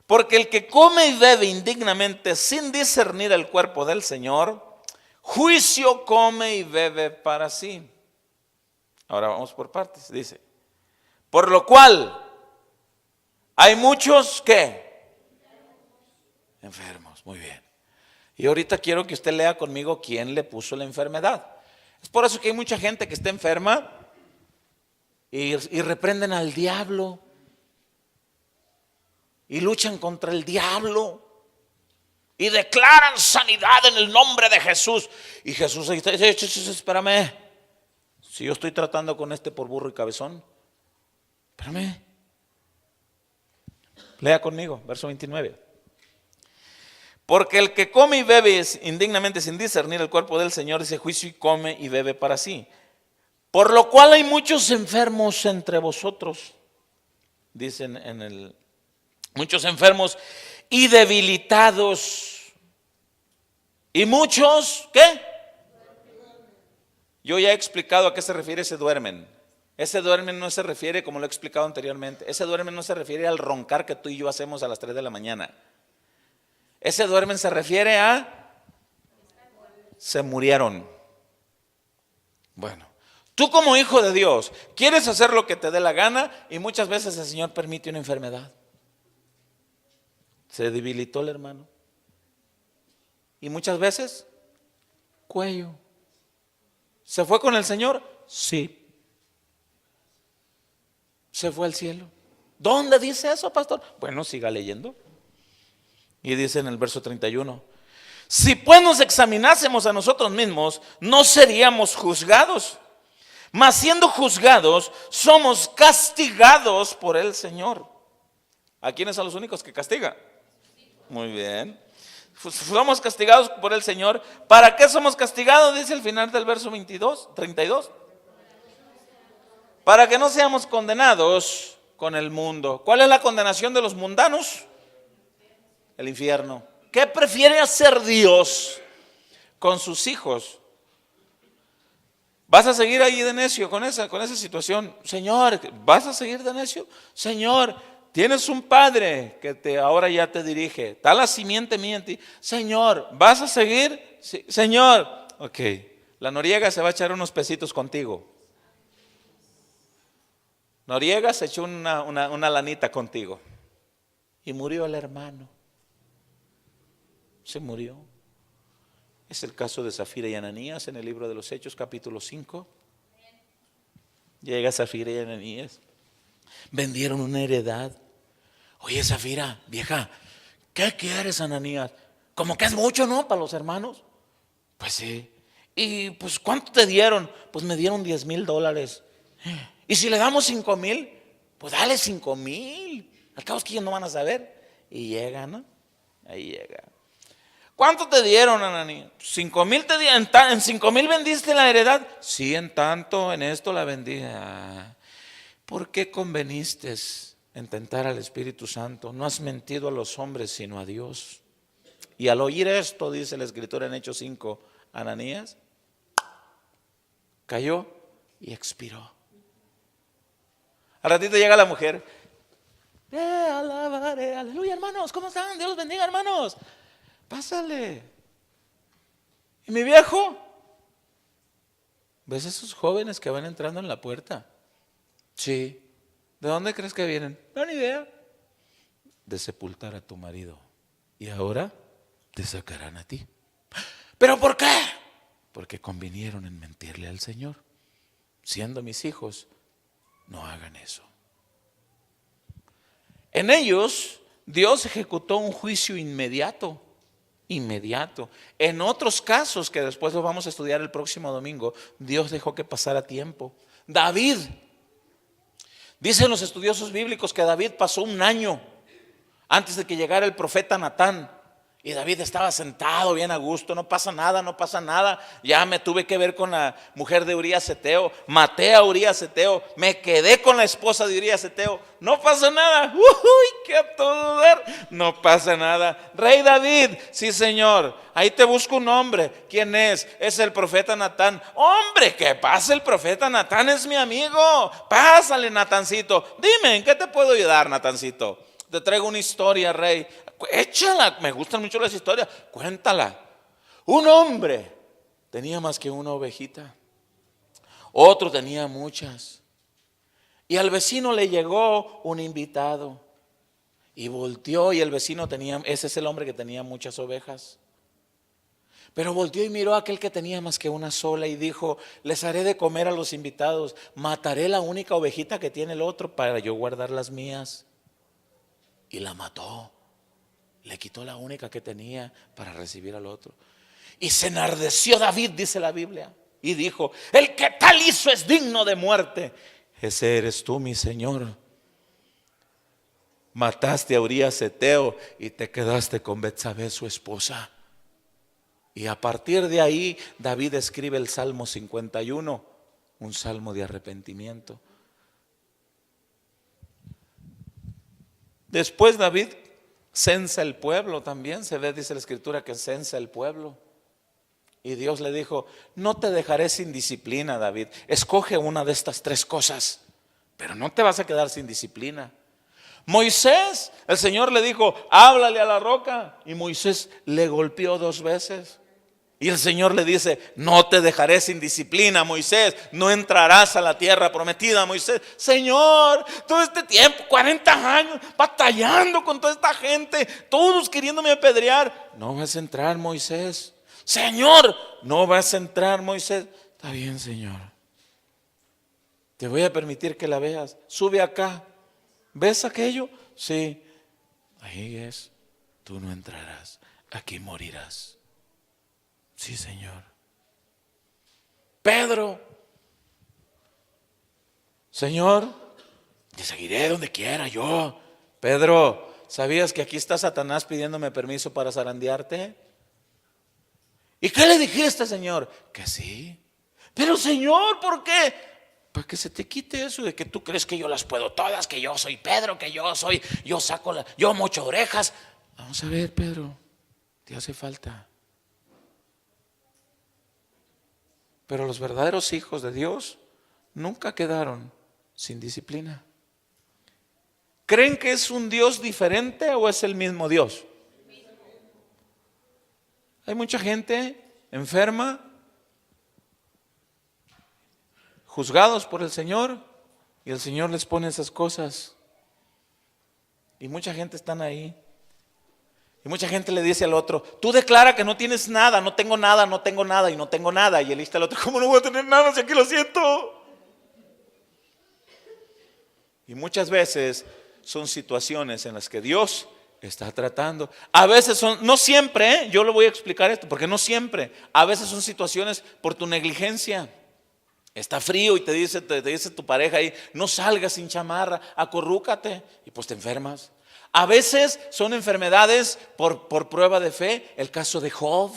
porque el que come y bebe indignamente sin discernir el cuerpo del Señor, juicio come y bebe para sí. Ahora vamos por partes. Dice, por lo cual hay muchos que enfermos. Muy bien. Y ahorita quiero que usted lea conmigo quién le puso la enfermedad. Es por eso que hay mucha gente que está enferma y reprenden al diablo. Y luchan contra el diablo y declaran sanidad en el nombre de Jesús. Y Jesús dice, espérame, si yo estoy tratando con este por burro y cabezón, espérame. Lea conmigo, verso 29. Porque el que come y bebe indignamente sin discernir el cuerpo del Señor, ese juicio y come y bebe para sí. Por lo cual hay muchos enfermos entre vosotros, dicen muchos enfermos y debilitados. Y muchos, ¿qué? Yo ya he explicado a qué se refiere ese duermen. Ese duermen no se refiere, como lo he explicado anteriormente, ese duermen no se refiere al roncar que tú y yo hacemos a las 3 de la mañana. Ese duermen se refiere a se murieron. Bueno, tú como hijo de Dios quieres hacer lo que te dé la gana y muchas veces el Señor permite una enfermedad. Se debilitó el hermano. Y muchas veces cuello. ¿Se fue con el Señor? Sí. Se fue al cielo. ¿Dónde dice eso, pastor? Bueno, siga leyendo. Y dice en el verso 31: si pues nos examinásemos a nosotros mismos, no seríamos juzgados. Mas siendo juzgados, somos castigados por el Señor. ¿A quiénes son los únicos que castiga? Muy bien. Somos castigados por el Señor. ¿Para qué somos castigados? Dice el final del verso 32. Para que no seamos condenados con el mundo. ¿Cuál es la condenación de los mundanos? El infierno. ¿Qué prefiere hacer Dios con sus hijos? ¿Vas a seguir ahí de necio con esa situación? Señor, ¿vas a seguir de necio? Señor, tienes un padre que ahora ya te dirige. Está la simiente mía en ti. Señor, ¿vas a seguir? Sí. Señor, ok. La Noriega se va a echar unos pesitos contigo. Noriega se echó una lanita contigo. Y murió el hermano. Se murió. Es el caso de Zafira y Ananías en el libro de los Hechos, capítulo 5. Llega Zafira y Ananías. Vendieron una heredad. Oye, Zafira, vieja, ¿qué quieres, Ananías? Como que es mucho, ¿no? Para los hermanos. Pues sí. Y pues, ¿cuánto te dieron? Pues me dieron $10,000. Y si le damos 5,000, pues dale 5,000. Al cabo es que ellos no van a saber. Y llega, ¿no? Ahí llega. ¿Cuánto te dieron, Ananías? 5,000 te dieron. ¿En 5,000 vendiste la heredad? Sí, en tanto, en esto la vendí. ¿Por qué conveniste en tentar al Espíritu Santo? No has mentido a los hombres, sino a Dios. Y al oír esto, dice la Escritura en Hechos 5, Ananías cayó y expiró. Al ratito llega la mujer. Alabaré, aleluya, hermanos, ¿cómo están? Dios los bendiga, hermanos. Pásale. ¿Y mi viejo? ¿Ves esos jóvenes que van entrando en la puerta? Sí. ¿De dónde crees que vienen? No, ni idea. De sepultar a tu marido. Y ahora te sacarán a ti. ¿Pero por qué? Porque convinieron en mentirle al Señor. Siendo mis hijos, no hagan eso. En ellos, Dios ejecutó un juicio inmediato. En otros casos, que después los vamos a estudiar el próximo domingo, Dios dejó que pasara tiempo. David, dicen los estudiosos bíblicos que David pasó un año antes de que llegara el profeta Natán. Y David estaba sentado bien a gusto, no pasa nada. Ya me tuve que ver con la mujer de Urías Eteo, maté a Urías Eteo, me quedé con la esposa de Urías Eteo, no pasa nada. Uy, qué a todo dar, no pasa nada. Rey David, sí señor, ahí te busco un hombre. ¿Quién es? Es el profeta Natán. Hombre, ¿qué pasa? El profeta Natán es mi amigo. Pásale, Natancito. Dime, ¿en qué te puedo ayudar, Natancito? Te traigo una historia, rey. Échala, me gustan mucho las historias. Cuéntala. Un hombre tenía más que una ovejita. Otro tenía muchas. Y al vecino le llegó un invitado. Y volteó y el vecino tenía, ese es el hombre que tenía muchas ovejas. Pero volteó y miró a aquel que tenía más que una sola y dijo: les haré de comer a los invitados. Mataré la única ovejita que tiene el otro para yo guardar las mías. Y la mató. Le quitó la única que tenía para recibir al otro. Y se enardeció David, dice la Biblia, y dijo: el que tal hizo es digno de muerte. Ese eres tú, mi Señor. Mataste a Urías Eteo y te quedaste con Betsabé, su esposa. Y a partir de ahí David escribe el Salmo 51, un salmo de arrepentimiento. Después David censa el pueblo también. Se ve, dice la Escritura, que censa el pueblo. Y Dios le dijo: no te dejaré sin disciplina, David. Escoge una de estas 3 cosas, pero no te vas a quedar sin disciplina. Moisés, el Señor le dijo: háblale a la roca. Y Moisés le golpeó 2 veces. Y el Señor le dice: no te dejaré sin disciplina, Moisés. No entrarás a la tierra prometida, Moisés. Señor, todo este tiempo, 40 años, batallando con toda esta gente, todos queriéndome apedrear. No vas a entrar, Moisés. Señor, no vas a entrar, Moisés. Está bien, Señor. Te voy a permitir que la veas. Sube acá. ¿Ves aquello? Sí. Ahí es. Tú no entrarás. Aquí morirás. Sí, Señor. Pedro. Señor, te seguiré donde quiera yo. Pedro, ¿sabías que aquí está Satanás pidiéndome permiso para zarandearte? ¿Y qué le dijiste, Señor? Que sí. Pero, Señor, ¿por qué? Para que se te quite eso de que tú crees que yo las puedo todas, que yo soy Pedro, que yo saco yo mocho orejas. Vamos a ver, Pedro, te hace falta. Pero los verdaderos hijos de Dios nunca quedaron sin disciplina. ¿Creen que es un Dios diferente o es el mismo Dios? Hay mucha gente enferma, juzgados por el Señor, y el Señor les pone esas cosas. Y mucha gente están ahí. Y mucha gente le dice al otro, tú declara que no tienes nada, no tengo nada, no tengo nada y no tengo nada. Y él dice al otro, ¿cómo no voy a tener nada si aquí lo siento? Y muchas veces son situaciones en las que Dios está tratando. A veces son, no siempre, yo le voy a explicar esto, porque no siempre. A veces son situaciones por tu negligencia. Está frío y te dice tu pareja ahí, no salgas sin chamarra, acorrúcate, y pues te enfermas. A veces son enfermedades por prueba de fe. El caso de Job.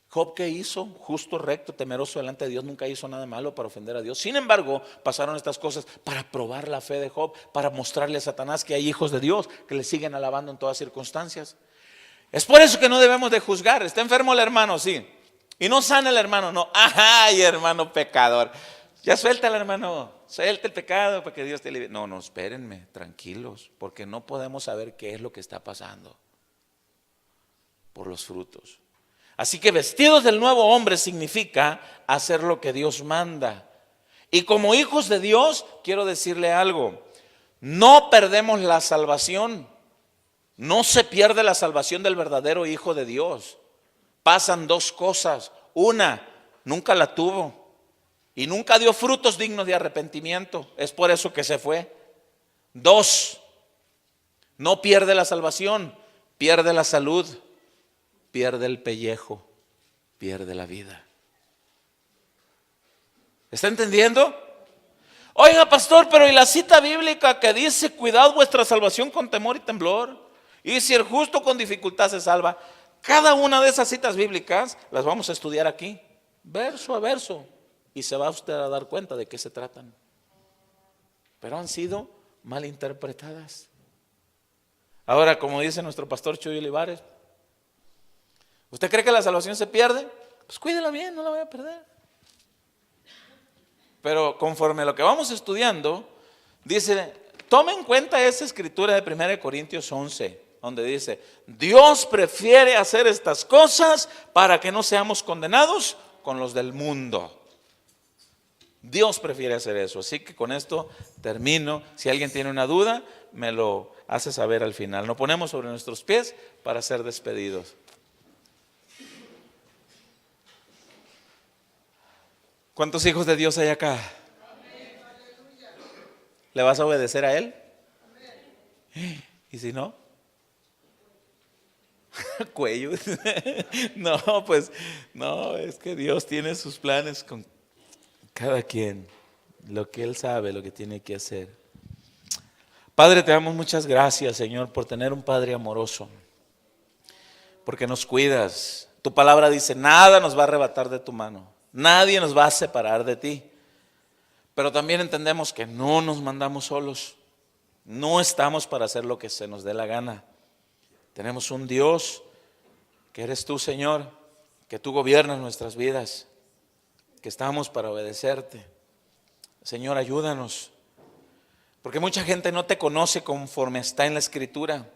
Job, ¿qué hizo? Justo, recto, temeroso delante de Dios, nunca hizo nada malo para ofender a Dios. Sin embargo, pasaron estas cosas para probar la fe de Job, para mostrarle a Satanás que hay hijos de Dios que le siguen alabando en todas circunstancias. Es por eso que no debemos de juzgar. Está enfermo el hermano, sí, y no sana el hermano, no. Ay, hermano pecador, ya suelta el hermano, suelta el pecado para que Dios te libere. No, espérenme, tranquilos, porque no podemos saber qué es lo que está pasando por los frutos. Así que vestidos del nuevo hombre significa hacer lo que Dios manda. Y como hijos de Dios, quiero decirle algo, no perdemos la salvación. No se pierde la salvación del verdadero hijo de Dios. Pasan dos cosas. Una, nunca la tuvo y nunca dio frutos dignos de arrepentimiento. Es por eso que se fue. Dos, no pierde la salvación, pierde la salud, pierde el pellejo, pierde la vida. ¿Está entendiendo? Oiga, pastor, pero ¿y la cita bíblica que dice cuidad vuestra salvación con temor y temblor? Y si el justo con dificultad se salva. Cada una de esas citas bíblicas las vamos a estudiar aquí, verso a verso, y se va usted a dar cuenta de qué se tratan. Pero han sido mal interpretadas. Ahora, como dice nuestro pastor Chuy Olivares, ¿usted cree que la salvación se pierde? Pues cuídela bien, no la voy a perder. Pero conforme a lo que vamos estudiando, dice, tome en cuenta esa escritura de 1 Corintios 11, donde dice, Dios prefiere hacer estas cosas para que no seamos condenados con los del mundo. Dios prefiere hacer eso. Así que con esto termino. Si alguien tiene una duda, me lo hace saber al final. Nos ponemos sobre nuestros pies para ser despedidos. ¿Cuántos hijos de Dios hay acá? ¿Le vas a obedecer a Él? ¿Y si no? Cuello. No, pues no, es que Dios tiene sus planes con cada quien, lo que Él sabe, lo que tiene que hacer. Padre, te damos muchas gracias, Señor, por tener un Padre amoroso, porque nos cuidas. Tu palabra dice, nada nos va a arrebatar de tu mano, nadie nos va a separar de ti. Pero también entendemos que no nos mandamos solos, no estamos para hacer lo que se nos dé la gana. Tenemos un Dios que eres tú, Señor, que tú gobiernas nuestras vidas, que estamos para obedecerte. Señor, ayúdanos, porque mucha gente no te conoce conforme está en la Escritura.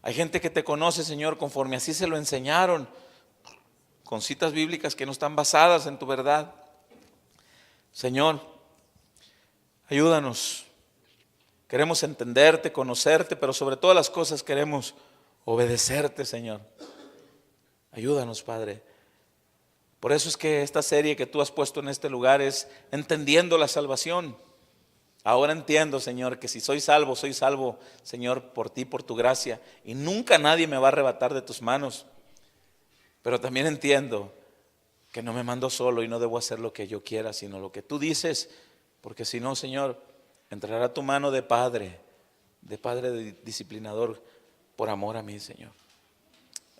Hay gente que te conoce, Señor, conforme así se lo enseñaron, con citas bíblicas que no están basadas en tu verdad. Señor, ayúdanos. Queremos entenderte, conocerte, pero sobre todas las cosas queremos obedecerte, Señor. Ayúdanos, Padre. Por eso es que esta serie que tú has puesto en este lugar es Entendiendo la Salvación. Ahora entiendo, Señor, que si soy salvo, Señor, por ti, por tu gracia. Y nunca nadie me va a arrebatar de tus manos. Pero también entiendo que no me mando solo y no debo hacer lo que yo quiera, sino lo que tú dices. Porque si no, Señor, entrará tu mano de padre disciplinador por amor a mí, Señor.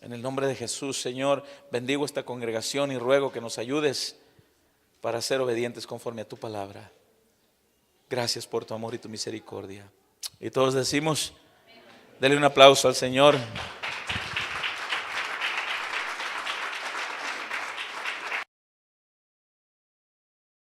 En el nombre de Jesús, Señor, bendigo esta congregación y ruego que nos ayudes para ser obedientes conforme a tu palabra. Gracias por tu amor y tu misericordia. Y todos decimos, dele un aplauso al Señor.